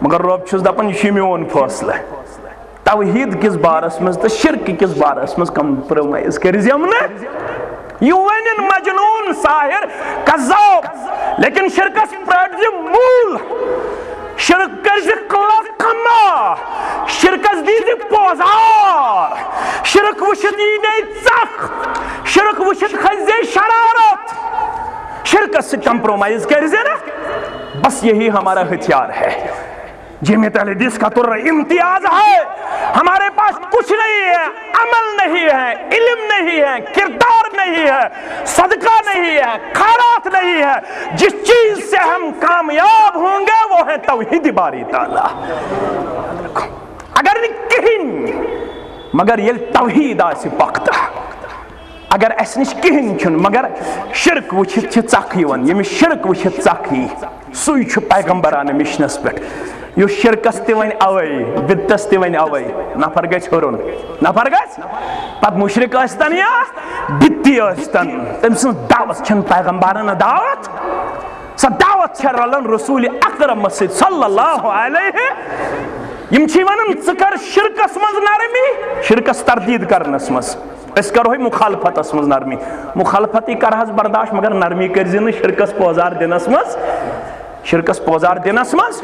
مگر رب چھس دپن یہ میون فاصلہ توحید کس بارس مز تو شرک کس بارس مز کمپرومائز کرزیم نا یوینن مجنون ساحر کذاب لیکن شرکس پرد مول شرک کرزی قلقنا شرکس دیزی پوزار شرک وشد ایدی چخ شرک وشد خزی شرارت شرکس سے کمپرومائز کرزی نا بس یہی ہمارا ہتھیار ہے جمعیت اہل حدیث کا تو امتیاز ہے ہمارے پاس کچھ نہیں ہے عمل نہیں ہے علم نہیں ہے کردار نہیں ہے صدقہ نہیں ہے خیرات نہیں ہے جس چیز سے ہم کامیاب ہوں گے وہ ہے توحید باری تعالیٰ اگر کہیں مگر یہ توحید آسی پاکتا اگر اس نش کہیں چھن مگر شرک وچھت چھ ژکھ یوان یم شرک وچھت ژکھ سوی چھ پیغمبرانہ مشنس پٹھ یہ شرکس تہ ون اوے بدتس تہ ون اوے نفر گژھِ ہرن نفر گژھِ پتہ مشرک ٲسۍتن یا بدتی ٲسۍتن تٔمۍ سٕنٛز دعوت چھنہٕ پیغمبرانہ دعوت سۄ دعوت چھےٚ رلان رسول اکرم سۭتۍ صلی اللہ علیہ یم چھ ونان ژٕ کر شرکس مز نرمی شرکس تردید کرنس مز اس کرو مخالفت اس مز نرمی مخالفتی کرہس برداشت مگر نرمی کرزی نہ شرکس پوزار دنس مز شرکس پوزار دنس مز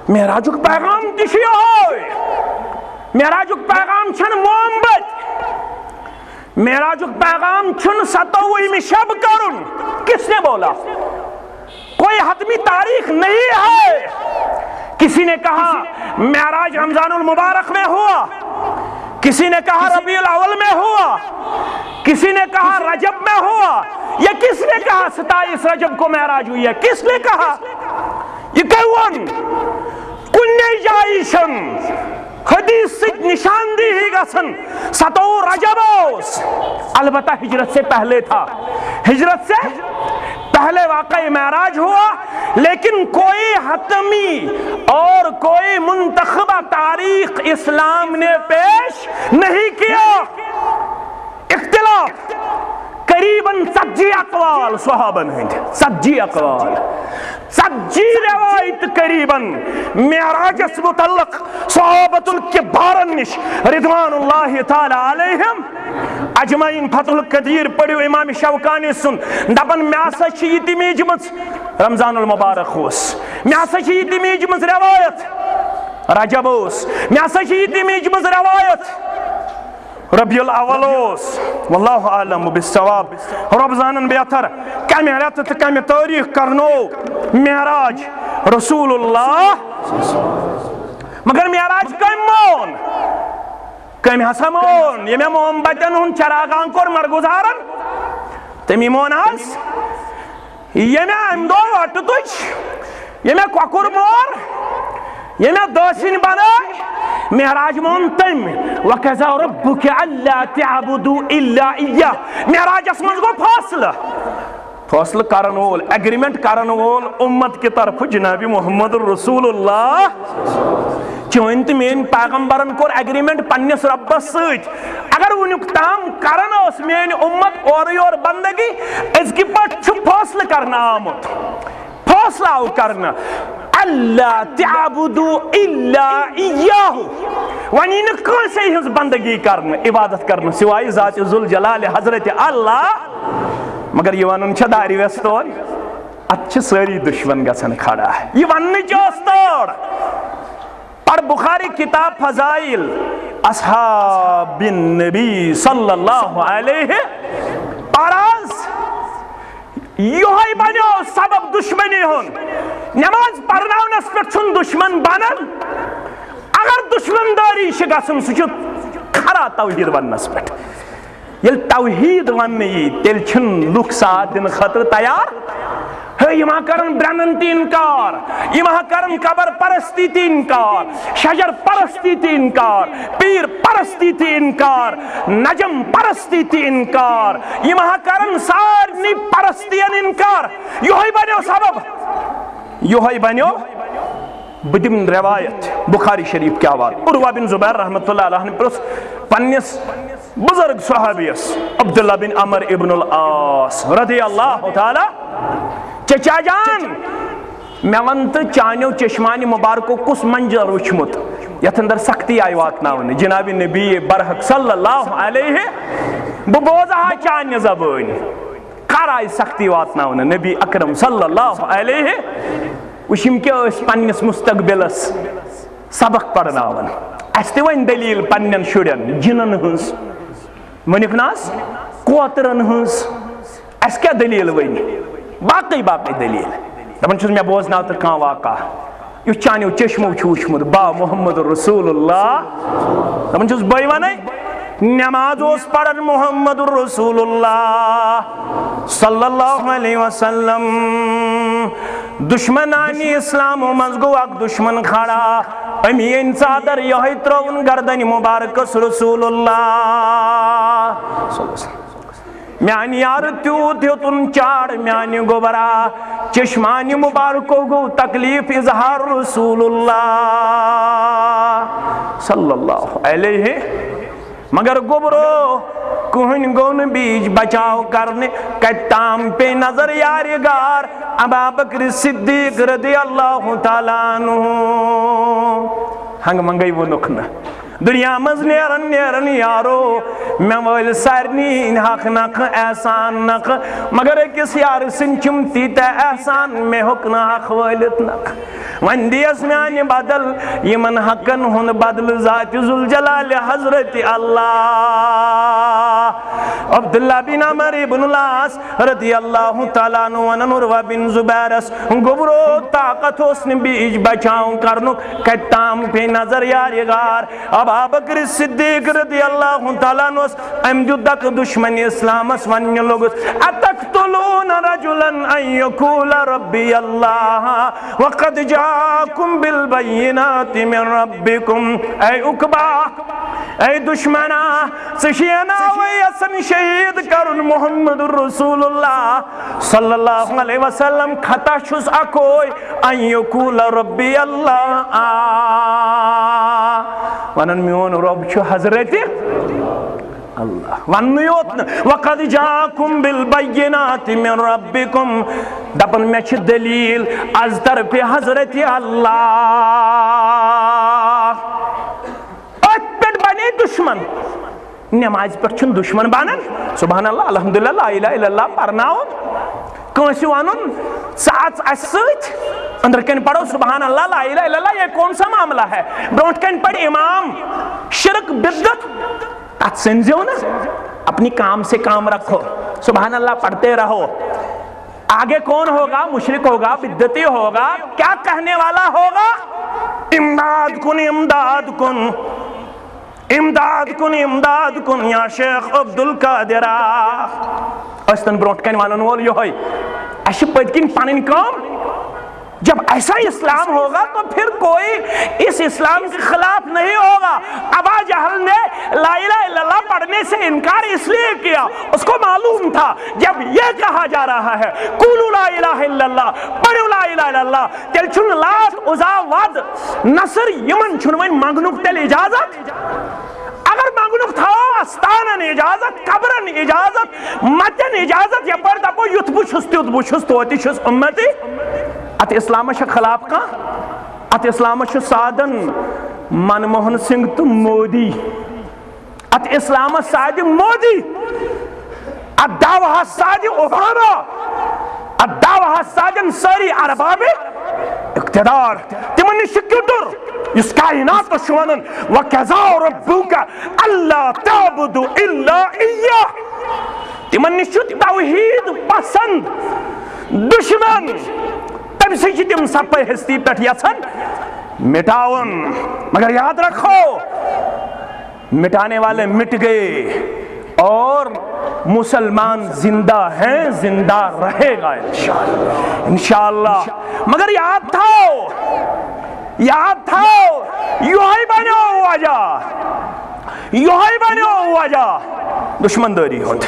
معراجک پیغام تہ یہ معراجک پیغام چھن محمد معراجک پیغام چھن 27ویں شب کرن کس نے بولا کوئی حتمی تاریخ نہیں ہے کسی نے کہا معراج رمضان المبارک میں ہوا کسی نے کہا ربیع الاول میں ہوا کسی نے کہا رجب میں ہوا یا کس نے کہا 27 رجب کو معراج ہوئی ہے کس نے کہا یہ کون کنی جائشن حدیث نشاندہی گسن 27 رجب البتہ ہجرت سے پہلے تھا ہجرت سے پہلے واقعی معراج ہوا لیکن کوئی حتمی اور کوئی منتخبہ تاریخ اسلام نے پیش نہیں کیا اختلاف قریباً 70 اقوال صحابن ہند 70 اقوال 70 روایت قریباً معراجس متعلق صحابت الکبار نش رضوان اللہ تعالی علیہم اجمعین فتح القدیر پڑھو امام شوکانی سن دپن میاسا چھ تمیج مز رمضان المبارک ہوس میاسا چھ تمیج مز روایت رجب ہوس میاسا چھ تمیج مز روایت ربیع الاول واللہ عالم بالصواب رب زانن بہتر کمی رت تو کمی تاریخ کرنو معراج رسول اللہ مگر معراج کم مون کمی ہسا مون یہ موم بچن ہن چراغان کور مرگزارن تمی مون ہس یہ میں ام دو وٹ تج یہ میں کوکر مور یہ میں دوسین بنائی معراج مون تم وَكَذَا رَبُّكَ أَلَّا تَعْبُدُوا إِلَّا إِيَّاهُ معراج اسمن گو فاصلہ کرن وول ایگریمنٹ کرن وول امت کی طرف جناب محمد الرسول اللہ چون تو مین پیغمبرن کور ایگریمنٹ پنس ربس ست اگر ونیک تام کرن اس مین امت اور یور بندگی اس کی پٹ فاصلہ کرنا آمد فاصلہ او کرنا اللہ تعبدوا الا ایاہ ونی نہ کانسے ہنز بندگی کرن عبادت کرن سوائے ذات ذوالجلال حضرت اللہ مگر یہ ونن چھ داری وستور اچھ ساری دشمن گژھن کھڑا ہے یہ ون چوستور پر بخاری کتاب فضائل اصحاب النبی صلی اللہ علیہ پاراز یہ بنو سبب دشمنی ہون نماز پرناونس پر چھن دشمن بنن اگر دشمن داری گژھن سہ کھرا توحید ونس پہ یل توحید ون تیل چھن لوک ساتھ دن خطر تیار یہ کرن برنن تی انکار یہ کرن قبر پرستی تی انکار شجر پرستی تی انکار پیر پرستی تی انکار نجم پرستی تی انکار یہ کرن سارنی پرستین انکار یہ بنیو سبب یہ بنیو بدم روایت بخاری شریف کیا بات عروہ بن زبیر رحمت اللہ علیہ نے پرس پنس بزرگ صحابیس عبداللہ بن عمر ابن العاص رضی اللہ تعالی چچا جان میں ونت چانیو چشمانی مبارکو کس منظر وچمت یت اندر سختی آئی واتناون جناب نبی برحق صلی اللہ علیہ بوزہا چانیہ زبان کر آئی سختی واتناون نبی اکرم صلی اللہ علیہ وشم کیا اس پنس مستقبلس سبق پرناون اس تہ ون دلیل پنن شرین جنن ہنس ونک ناس کوترن ہنس اس کیا دلیل ون باقی دلیل دپان چھس میں بوزناو تو کان واقع یس چانیو چشمو چھ وچمت با محمد رسول اللہ دپان چھس بے ونے نماز اس پڑھن محمد رسول اللہ صلی اللہ علیہ وسلم دشمنانی اسلام و مزگو اک دشمن کھڑا امین صادر یہ ترون گردن مبارکس رسول اللہ صلی اللہ علیہ وسلم میانی یار تیوت ہتن چاڑ میانی گوبرا چشمانی مبارکو گو تکلیف اظہار رسول اللہ صلی اللہ علیہ مگر گوبرو کوہن گون بیج بچاؤ کرنے کتام پہ نظر یارگار ابا بکر صدیق رضی اللہ تعالیٰ عنہ ہنگ منگئی وونک نا دنیا مز نیرن نیرن یارو میں ول سارنی حق نق احسان نق مگر أکس یار سن چم تیتا احسان میں حق نہ حق ولت نق ون دیس میانہ بدل یمن حقن ہن بدل ذات ذوالجلال حضرت اللہ عبداللہ بن عمر بن العاص رضی اللہ تعالیٰ عنہ ونن عروہ بن زبیرس گبرو طاقت اس نے بیج بچاؤں کرنو کتام پہ نظر یارگار ابا بکر صدیق رضی اللہ تعالیٰ عنہ ام جدک دشمن اسلام اس ون لوگس اتقتلون رجلا ان یقول ربی اللہ وقد جاکم بالبینات من ربکم اے اقبا اے دشمنا سشینا ویسن شہید کرن محمد رسول اللہ صلی اللہ علیہ وسلم خطا چھس اکوئی ان یقول ربی اللہ ونن میون رب چھو حضرت اللہ ون یوتن وقد جاکم بالبینات من ربکم دپن میں چھ دلیل از طرف حضرت اللہ ات پیٹ بنے دشمن نماز پر چھن دشمن بانن سبحان اللہ الحمدللہ لا الہ الا اللہ پرناو کنسی وانن ساتھ اسیت اندر کن پڑھو سبحان اللہ لا الہ الا اللہ یہ کون سا معاملہ ہے برونٹ کن پڑھ امام شرک بدت تات سنزیو نا اپنی کام سے کام رکھو سبحان اللہ پڑھتے رہو آگے کون ہوگا مشرک ہوگا بدتی ہوگا کیا کہنے والا ہوگا امداد کن امداد کن امداد کن امداد کن یا شیخ عبدالقادرہ استن برونٹ کن والن وول یہ ہوئی ایسی پدکن پانن کام جب ایسا اسلام ہوگا تو پھر کوئی اس اسلام کے خلاف نہیں ہوگا ابا جہل نے لا الہ الا اللہ پڑھنے سے انکار اس لیے کیا اس کو معلوم تھا جب یہ کہا جا رہا ہے قولوا لا الہ الا اللہ پڑھو لا الہ الا اللہ تیل چھن لات عزا ود نصر یمن چھن وین مانگنک تیل اجازت اگر مانگنک تھا استانن اجازت قبرن اجازت متن اجازت یا پر دپو یت بچھس توتی چھس امتی ات اسلام شا خلاف کا ات اسلام شا سادن منموہن سنگھ تو مودی ات اسلام سادی مودی ات دعوہ سادی اوباما ات دعوہ سادن ساری ارباب اقتدار تمن شکیوٹر اس کائنات کو شوانن وَكَذَا رَبُّكَ أَلَّا تَعْبُدُ إِلَّا إِيَّهُ تمن شد توحید پسند دشمن تم سے تم سب پہ ہستی پہ یسن مٹاؤن مگر یاد رکھو مٹانے والے مٹ گئے اور مسلمان زندہ ہیں زندہ رہے گا انشاءاللہ مگر یاد تھا یوہی بنو وجہ یوہی بنو وجہ دشمن داری ہوت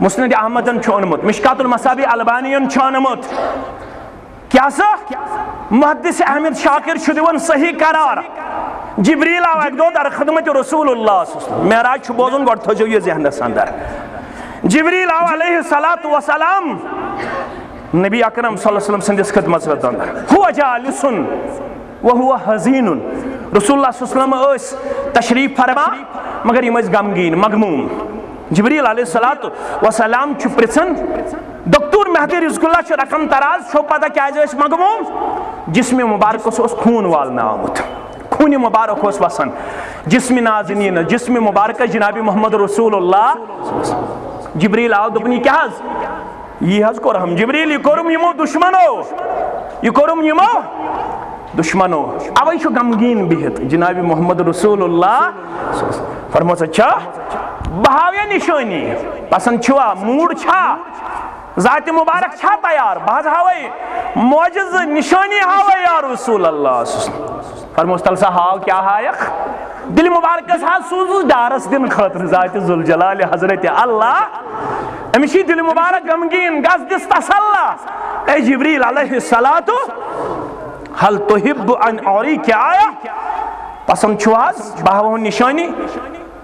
مسند احمدن چھونمت مشکات المصابی البانین چھونمت کیا سا محدث احمد شاکر شدون صحیح قرار جبریل آو ایک دو در خدمت رسول اللہ معراج چھبوزن گوڑ تھو جو یہ ذہن سندر جبریل آو علیہ السلام نبی اکرم صلی اللہ علیہ وسلم سندس خدمت اندر ہوا جالسن وہوا حزین رسول اللہ صلی اللہ علیہ وسلم تشریف فرما مگر یہ غمگین مغموم جبریل علیہ السلام چھ پرسن دکتور مہدی رزق اللہ چھ رقم تراز چھو پتہ کیا جائے مغموم جسم مبارک اس خون والنا آمد خون مبارک اس وسن جسم نازنین جسم مبارک جناب محمد رسول اللہ جبریل آو دپنی کیا حض یہ حض کو رحم جبریل یہ کرم یمو دشمنو یہ کرم یمو دشمنو اوئی شو غمگین بہت جناب محمد رسول اللہ فرمو اچھا بہاوی نشانی پسند چھوا موڈ چھا ذات مبارک چھا تیار بعض ہاوئی موجز نشانی ہاوئی یا رسول اللہ فرمو استلسا ہاو کیا ہائق دل مبارک سا سوزو دارس دن خطر ذات ذوالجلال حضرت اللہ امشی دل مبارک غمگین گز دس تسلہ اے جبریل علیہ السلام حل تحب ان اوری کیا آیا پسند چھواز بہاوہ نشانی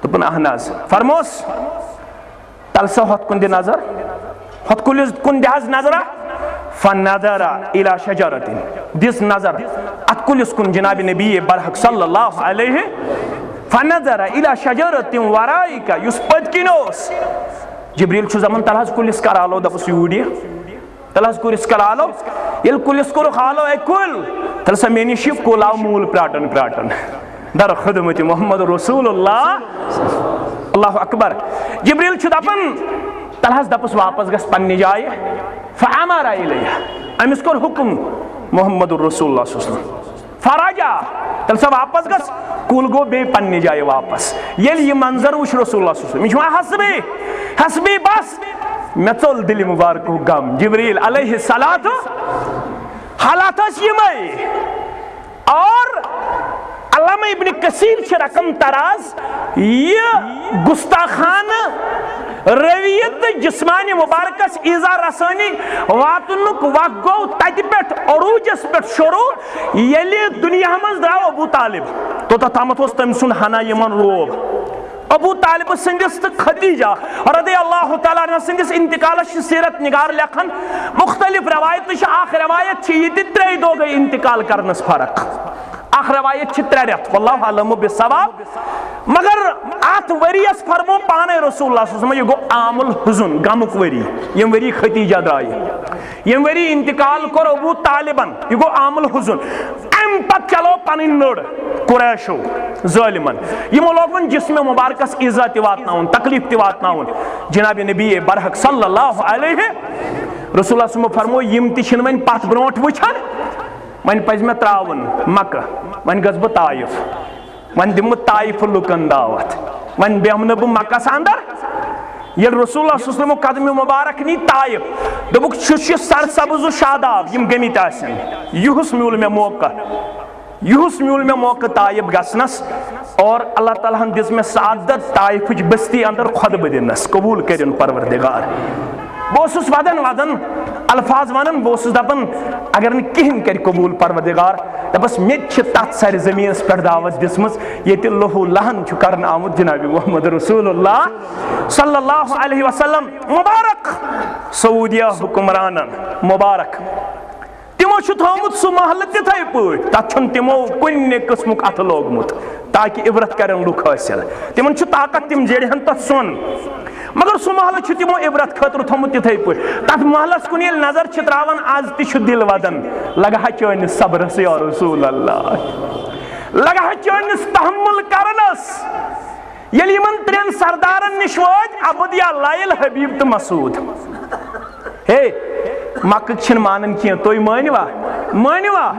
تو پن احناز فرموس تلسا ہت کن دی نظر ہت کن دی حض نظرہ فنظر الى شجرت دس نظر ات کلس کن جناب نبی برحق صلی اللہ علیہ فنظر الى شجرت ورائک یس پت کنوس جبریل چھو زمان تلہز کلس کرالو دپس یوڑی تلہز کلس کرالو یل کلس کرو خالو اے کل تلسا مینی شیف کل آو مول پراٹن پراٹن در خدمت محمد رسول اللہ اللہ اکبر جبریل چھو دپن تلہز دپس واپس گس پنی جائے فعمر الیہ امس کر حکم محمد رسول اللہ صلی اللہ علیہ وسلم فراجا تلسا واپس گس کول گو بے پنی جائے واپس یل یہ منظر وش رسول اللہ صلی اللہ علیہ وسلم حسبی حسبی بس میں چل دل مبارک ہو غم جبریل علیہ الصلوۃ حالات یمے اور علامہ ابن کثیر چھ رقم تراز یہ گستاخان رویت جسمانی مبارکس ایزا رسانی واتنک وقت گو تت پہ عروجس پہ شروع یلی دنیا مز درو ابو طالب تو تامت اس تم سن ہنا یمن روب ابو طالب سندس تو خدیجہ رضی اللہ تعالیٰ عنہ سندس انتقالش سیرت نگار لکھن مختلف روایت اخ روایت چھ یہ ترے دو گئی انتقال کرنس فرق اخ روایت چھ ترے رت واللہ علم بالصواب مگر ات وریس فرمو پانے رسول اللہ صلی اللہ علیہ وسلم یہ گو عام الحزن غمک وری یم وری خدیجہ درائی یم وری انتقال کر ابو طالبن یہ گو عام الحزن ام پت چلو پنن نڑ قریشو ظالمن یمو لوگن جسم مبارکس عزت واتناون تکلیف تی واتناون جناب نبی برحق صلی اللہ علیہ رسول اللہ صلی اللہ علیہ وسلم فرمو یم تی چھن ون پت برونٹ وچھن ون پز میں تراون مکہ ون گز بہ طائف ون دم طائف لکن دعوت ون بیہم نہ بہ مکہ اندر یل رسول اللہ صلی اللہ علیہ وسلم قدم مبارک نی طائف دبک چھ سرسبز و شاداب یم گمت آسن یہس میول میں موقع طائف گسنس اور اللہ تعالیٰ ہن دس میں سعادت طائف بستی اندر خود بدنس قبول کرن پروردگار بوسس ودن الفاظ ونن بوسس دپن اگر نہ کہن کر قبول پروردگار دپس میت چھ تات سر زمین پہ دعوت دسمز یت لہو لہن چھ کرن آمد جناب محمد رسول اللہ صلی اللہ علیہ وسلم مبارک سعودیہ حکمرانن مبارک تمو چھ تھومت سہ محل تتھے پٲٹھۍ تتھ چھن تمو کُنہِ قسمُک اتھٕ لوگمُت تاکہ عبرت کرن لُکھ حٲصِل تمن چھ طاقت تم جیڑہن تتھ سۄن مگر سہ محل چھ تمو عبرت خاطر تھومت تتھے پٲٹھۍ تتھ محلس کُن ییٚلہِ نظر چھ تراوان آز تہ چھ دل ودان لگہ چٲنِس صبرس یا رسول اللہ لگہ چٲنِس تحمل کرنس ییٚلہِ یمن ترٛٮ۪ن سردارن نش وٲتۍ عبدیہ لائل حبیب تہٕ مسعود ہے مکہ چھن مانن کی تھی مانوا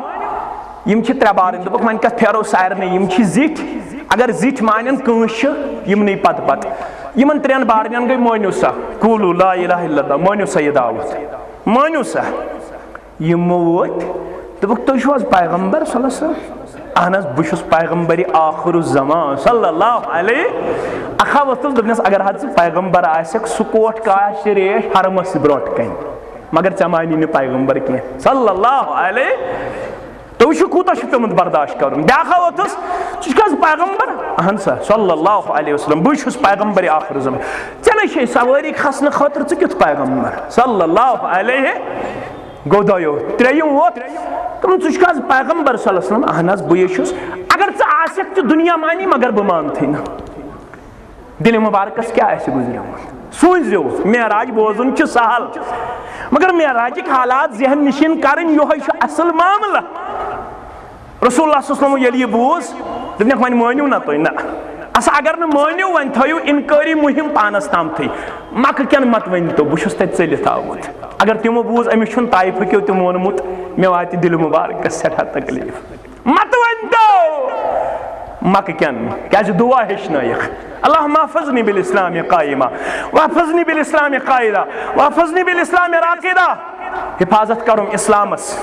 یم چھ ترے بارن دپک ون کت پھیرو سارنے یم چھ زٹ اگر زٹ مانن کنس یم نہیں پت یمن ترین بارن گئی مانو سا قولوا لا الہ الا اللہ مانو سا یہ دعوت مانو سا یم ووت دپک تھی چھو پیغمبر صلی اللہ علیہ وسلم اہن بہس پیغمبر آخر الزمان صلی اللہ علیہ اخا وتل دپنس اگر حد پیغمبر آسک سکوٹ کاش ریش حرمس برونٹ کن مگر چمانی نے پیغمبر کی صلی اللہ علیہ تو وچ کوتا چھ تمن برداشت کرن بیاکھا وتس چھ پیغمبر اہن سا صلی اللہ علیہ وسلم بہ چھس پیغمبر آخر زمان چنے چھ سواری کھسن خاطر ژ کیت پیغمبر صلی اللہ علیہ گو دایو تریم ووت تم ژ چھ پیغمبر صلی اللہ علیہ وسلم اہن بہ چھس اگر ژ آسک تہ دنیا مانی مگر بہ مانتھی نہ دل مبارکس کیا ایسے گزریمت سوزیو معراج بوزن چھ سہل مگر معراجک حالات ذہن نشین کرن یہ اصل معاملہ رسول اللہ صلی اللہ علیہ وسلم یلی بوز دپنک ون مانیو نہ تھی نہ اسا اگر نہ مانیو ون تھیو انکاری مہم پانس تام تھی مکہ کین مت ون تو بہس تت چلت آمت اگر تمو بوز امس چھن طائف کیو تم وونمت مے وات دل مبارک سٹھا تکلیف مت ون تو مکہ کین کیا دعا ہیچنائک اللہم احفظنی بالاسلام قائمہ واحفظنی بالاسلام قائدہ واحفظنی بالاسلام راقدہ حفاظت کرم اسلامس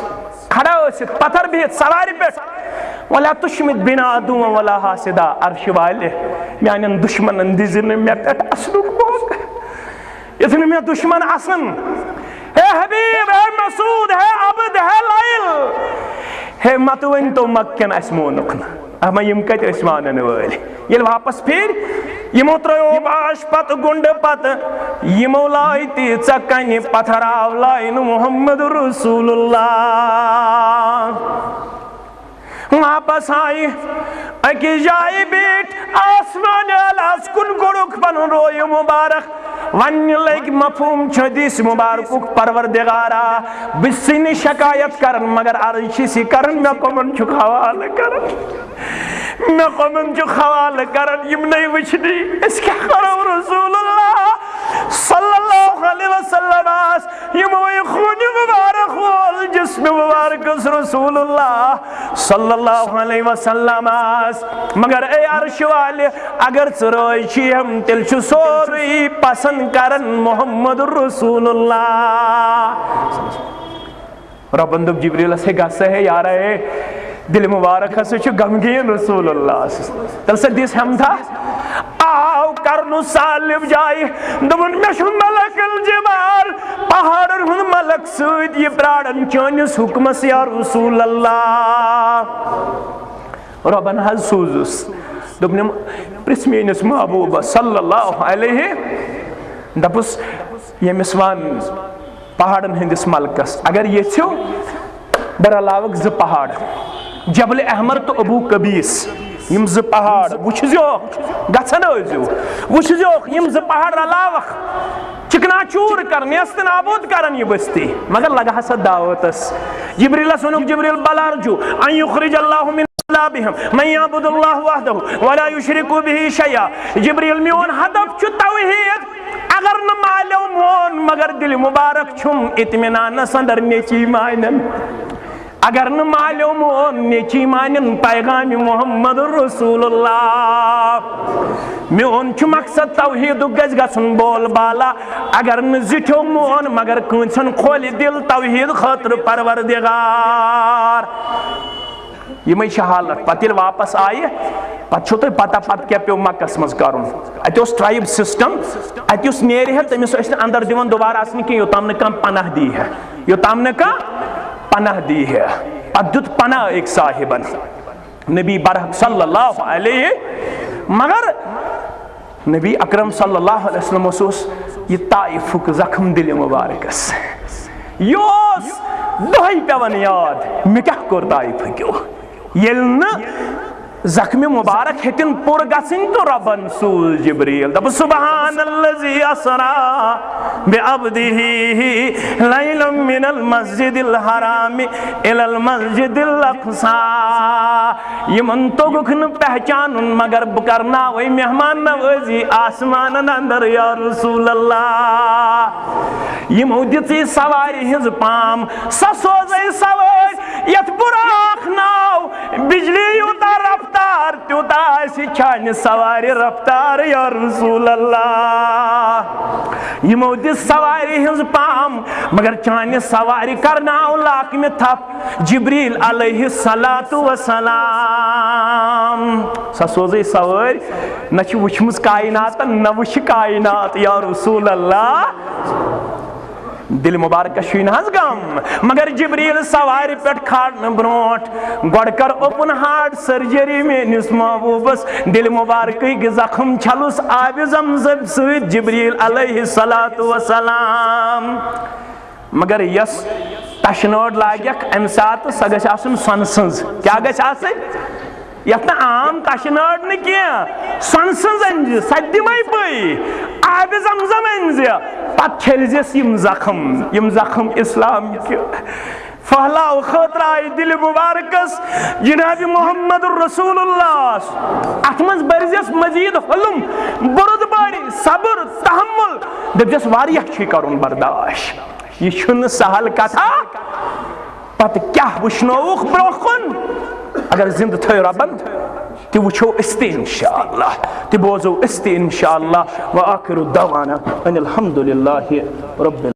کھڑا ٲسِتھ پتھر بہت سوارِ پٮ۪ٹھ ولا تشمت بنا عدوا ولا حاسدا عرش والے میانن دشمنن دِزِ نہٕ مےٚ پٮ۪ٹھ اثرُک موقع یُتھ نہٕ مےٚ دشمن آسن ہے حبیب ہے مسعود ہے عبد ہے لائل ہے مت ؤنۍ تو مکن اَسہِ مونُکھ نہٕ اما یم کت اس مانن وٲلۍ ییٚلہِ واپس پھر یمو ترٛٲیو باش پتہٕ گُنڈٕ پتہٕ یمو لاے تیٖژاہ کنہِ پتھر آو لاینہٕ محمد رسول اللہ واپس آئی اکی جائے بیٹ آسمان اعلیٰ کن گڑک پن روی مبارک ون لگ مفہوم حدیث مبارک پروردگارا بسن شکایت کرن مگر عرشی سی کرن میں کمن چک حوال کرن میں کمن چک حوال کرن یم نہیں وچھنی اس کیا کرو رسول اللہ صلی اللہ علیہ وسلم یم وی خون مبارک وال جسم مبارک رسول اللہ صلی اللہ علیہ وسلم مگر اے عرش والے اگر چروئی چی ہم تل چو سوری پسند کرن محمد رسول اللہ ربن دب جبریل سے گسے ہے یارا ہے دل مبارک سے چھو غمگین رسول اللہ تل سے دیس ہم تھا آو کرنو سالب جائی دمن مشو ملک الجبال پہاڑن ہن ملک سوید یہ پراڑن چونس حکمس یا رسول اللہ ربن حض سوزس دبن پرسمینس محبوب صلی اللہ علیہ دپس یہ مسوان پہاڑن ہندس ملکس اگر یہ چھو برعلاوک ز پہاڑ جبل احمر تو ابو قبیس یم ز پہاڑ وچھزیو گژھن ٲسۍزیو وچھزیو یم ز پہاڑ علاوہ چکنا چور کرن نیست نابود کرن یہ بستی مگر لگا سا دعوتس جبریل سنک جبریل بلارجو ان یخرج اللہ من بهم من يعبد الله وحده ولا يشرك به شيئا جبریل میون ہدف چھ توحید اگر نہ معلوم ہون مگر دل مبارک چھم اطمینان سندر نیچی مانن اگر نہ معلوم ہون نیچی مانن پیغام محمد رسول اللہ میون چھ مقصد توحید گز گسن بول بالا اگر نہ زٹھو مون مگر کونسن کھول دل توحید خاطر پروردگار یہ میں حالت پتہ واپس آئے پتہ چھو تو پتہ پتہ کیا پیو مکس مز کرن اتہ اس ٹرائب سسٹم اتہ اس نیرے ہے تمس اس اندر دیون دوبارہ اسن کہ یوتام نے کم پناہ دی ہے یوتام نے کا پناہ دی ہے پدت پناہ ایک صاحبن نبی برحق صلی اللہ علیہ مگر نبی اکرم صلی اللہ علیہ وسلم وسوس یہ طائف زخم دل مبارکس یوس دہی پیون یاد میں کیا کر طائف کیوں یلن زخم مبارک ہتن پور گسن تو ربن سوز جبریل دب سبحان الذی اسرا بعبده لیلا من المسجد الحرام الى المسجد الاقصى یمن تو گکن پہچان مگر بکرنا وی مہمان نوازی آسمان اندر یا رسول اللہ یمو دیتی سواری ہز پام سسوزی سواری یت براخ ناو بجلی یوتا رفتار تیوتا ایسی چھانی سواری رفتار یا رسول اللہ یمو دیت سواری ہز پام مگر چھانی سواری کرناو لاک میں تھپ جبریل علیہ السلام سسوزی سواری نچ وچمز کائنات نوش کائنات یا رسول اللہ دل مبارک شوین ہز گم مگر جبریل سواری پیٹ کھاڑن بروٹ گوڑ کر اوپن ہارٹ سرجری میں نس محبوبس دل مبارک کی زخم چھلوس آب زمزم سوید جبریل علیہ السلام مگر یس تشنوڑ لاگیک امسات سگش آسن سنسنز کیا گش آسن یتنا عام تشنوڑ نکیا سنسنز انج سدی مائی پئی آب زمزم انج پت چھلزیس یم زخم اسلام کی فہلاو خطر آئی دل مبارکس جناب محمد رسول اللہ اتمنز برزیس مزید حلم بردباری صبر تحمل دبجس واریہ چھی کرن برداش یہ چھن سہل کتھا پت کیا وشنوخ بروخن اگر زند تھے ربن تی وچھو استی انشاءاللہ تی بوزو استی انشاءاللہ وآخر الدعوانا ان الحمدللہ رب